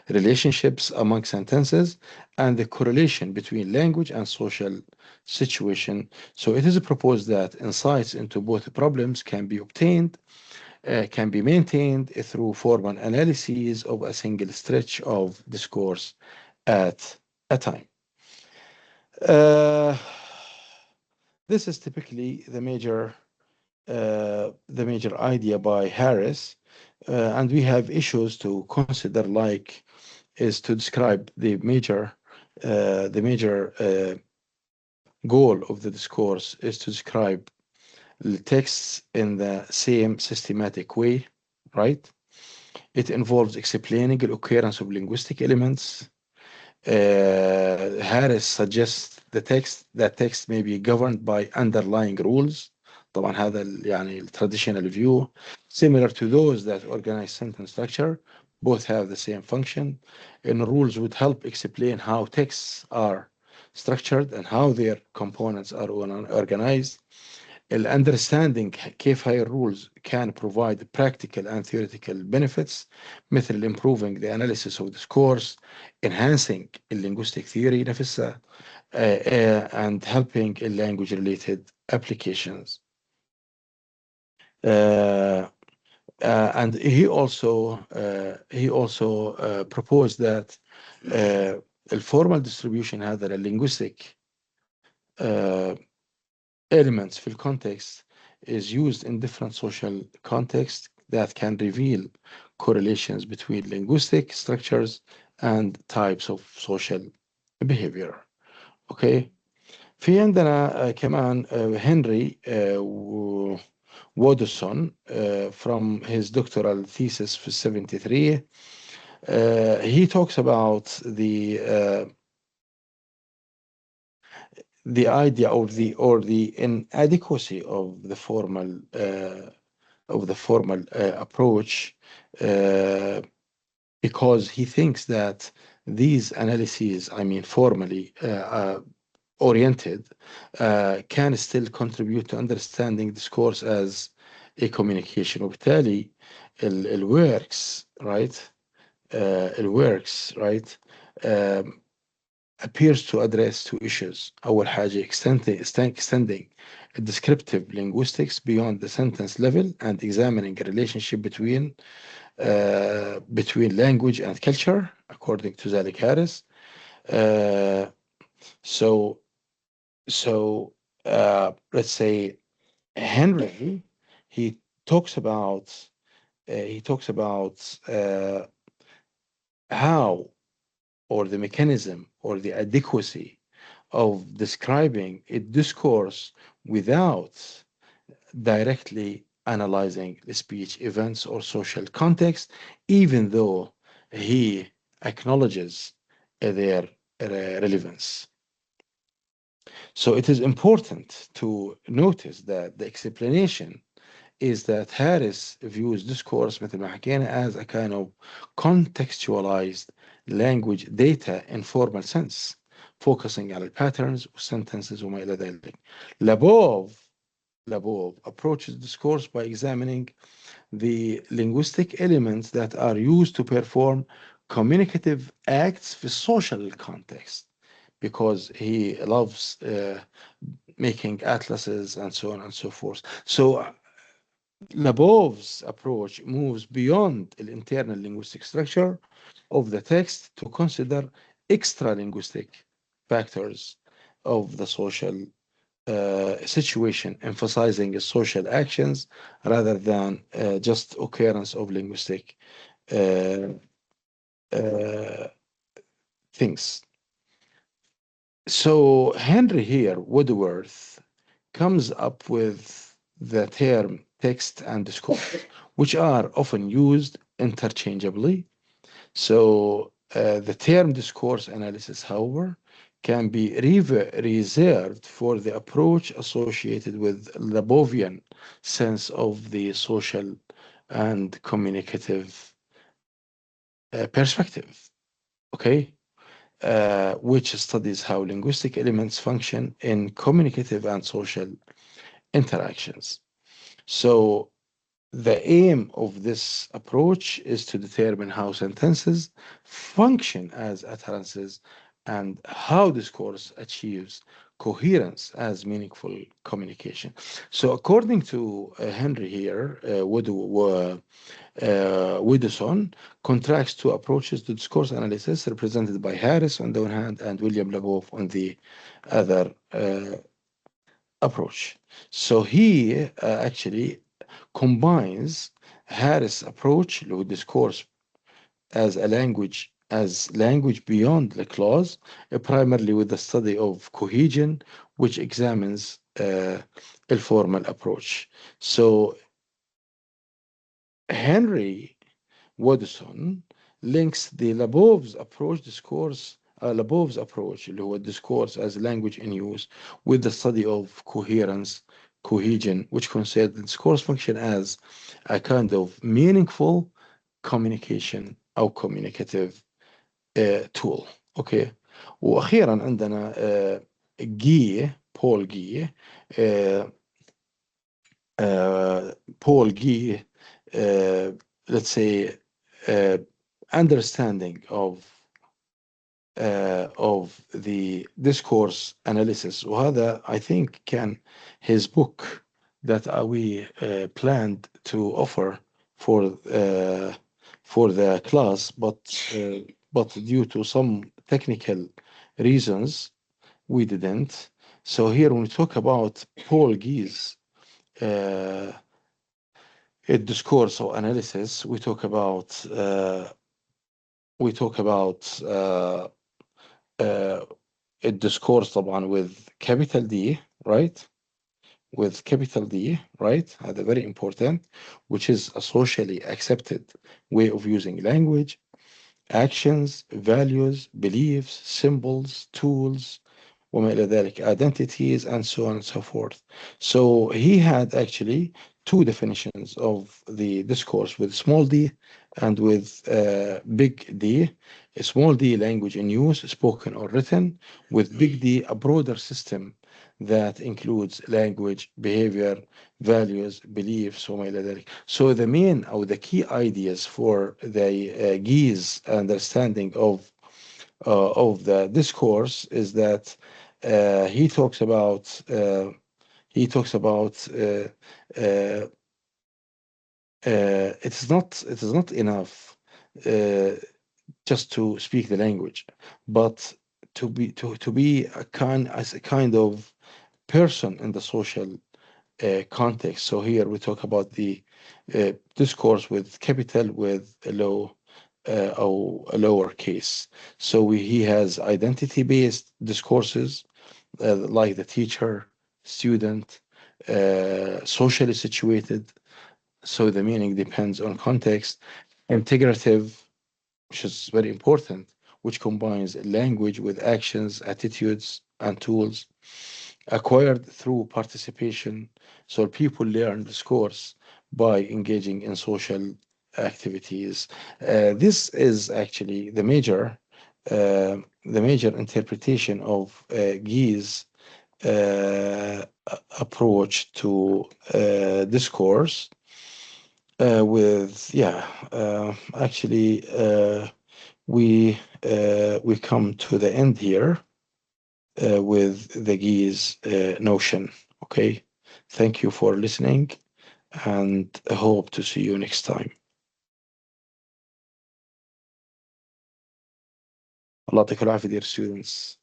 relationships among sentences and the correlation between language and social situation. So it is proposed that insights into both problems can be maintained through formal analyses of a single stretch of discourse at a time. This is typically the major idea by Harris, and we have issues to consider, like is to describe the major the major goal of the discourse is to describe the texts in the same systematic way, right? It involves explaining the occurrence of linguistic elements. Harris suggests that text may be governed by underlying rules. طبعا هذا يعني traditional view similar to those that organize sentence structure. Both have the same function, and rules would help explain how texts are structured and how their components are organized. Understanding كيف هاي الrules can provide practical and theoretical benefits مثل improving the analysis of discourse, enhancing linguistic theory نفسها, and helping in language related applications. And he also proposed that the formal distribution هذا linguistic elements في context is used in different social contexts that can reveal correlations between linguistic structures and types of social behavior. Okay. في عندنا كمان هنري وودسون from his doctoral thesis في 73. He talks about the idea of the inadequacy of the formal approach, because he thinks that these analyses, I mean formally oriented, can still contribute to understanding discourse as a communication. وبالتالي it works, right? Appears to address two issues. أول حاجة extending descriptive linguistics beyond the sentence level and examining a relationship between language and culture, according to Zellig Harris. So let's say Henry, he talks about how, or the mechanism or the adequacy of describing a discourse without directly analyzing the speech events or social context, even though he acknowledges their relevance. So it is important to notice that the explanation is that Harris views discourse مثل ما حكينا as a kind of contextualized language data in formal sense, focusing on patterns, sentences وما إلى ذلك. Labov approaches discourse by examining the linguistic elements that are used to perform communicative acts في social context, because he loves making atlases and so on and so forth. So Labov's approach moves beyond the internal linguistic structure of the text to consider extra-linguistic factors of the social situation, emphasizing social actions rather than just occurrence of linguistic things. So Henry here, Woodworth, comes up with the term text and discourse, which are often used interchangeably. So the term discourse analysis, however, can be reserved for the approach associated with Labovian sense of the social and communicative perspective, okay? Which studies how linguistic elements function in communicative and social interactions. So the aim of this approach is to determine how sentences function as utterances and how discourse achieves coherence as meaningful communication. So according to Henry here, Widdowson contrasts two approaches to discourse analysis represented by Harris on the one hand and William Labov on the other approach. So he actually combines Harris' approach to discourse as a language as language beyond the clause, primarily with the study of cohesion, which examines a formal approach. So Henry Woodson links the Labov's approach discourse Labov's approach اللي هو discourse as language in use with the study of cohesion, which considers the discourse function as a kind of meaningful communication أو communicative tool. اوكي. واخيرا عندنا بول جي Paul Guy, let's say, understanding of the discourse analysis. وهذا I think can his book that we planned to offer for the class, but due to some technical reasons we didn't. So here when we talk about Paul Guy's uh, discourse or analysis, we talk about a discourse طبعا with capital D, right? With capital D, right? Very important, which is a socially accepted way of using language, actions, values, beliefs, symbols, tools, وما إلى ذلك, identities, and so on and so forth. So he had actually two definitions of the discourse with small d and with big D. A small d, language in use, spoken or written, with big D, a broader system that includes language, behavior, values, beliefs, وما إلى ذلك. So the main or the key ideas for the Guy's understanding of the discourse is that he talks about uh, he talks about it is not enough uh, just to speak the language, but to be as a kind of person in the social context. So here we talk about the discourse with capital with a low or a lower case. So he has identity-based discourses like the teacher, student, socially situated. So the meaning depends on context. Integrative, which is very important, which combines language with actions, attitudes, and tools acquired through participation. So people learn discourse by engaging in social activities. This is actually the major interpretation of Guy's approach to discourse. With yeah, actually, we come to the end here with the Guy's notion. Okay, thank you for listening, and I hope to see you next time. الله يعطيكم العافية dear students.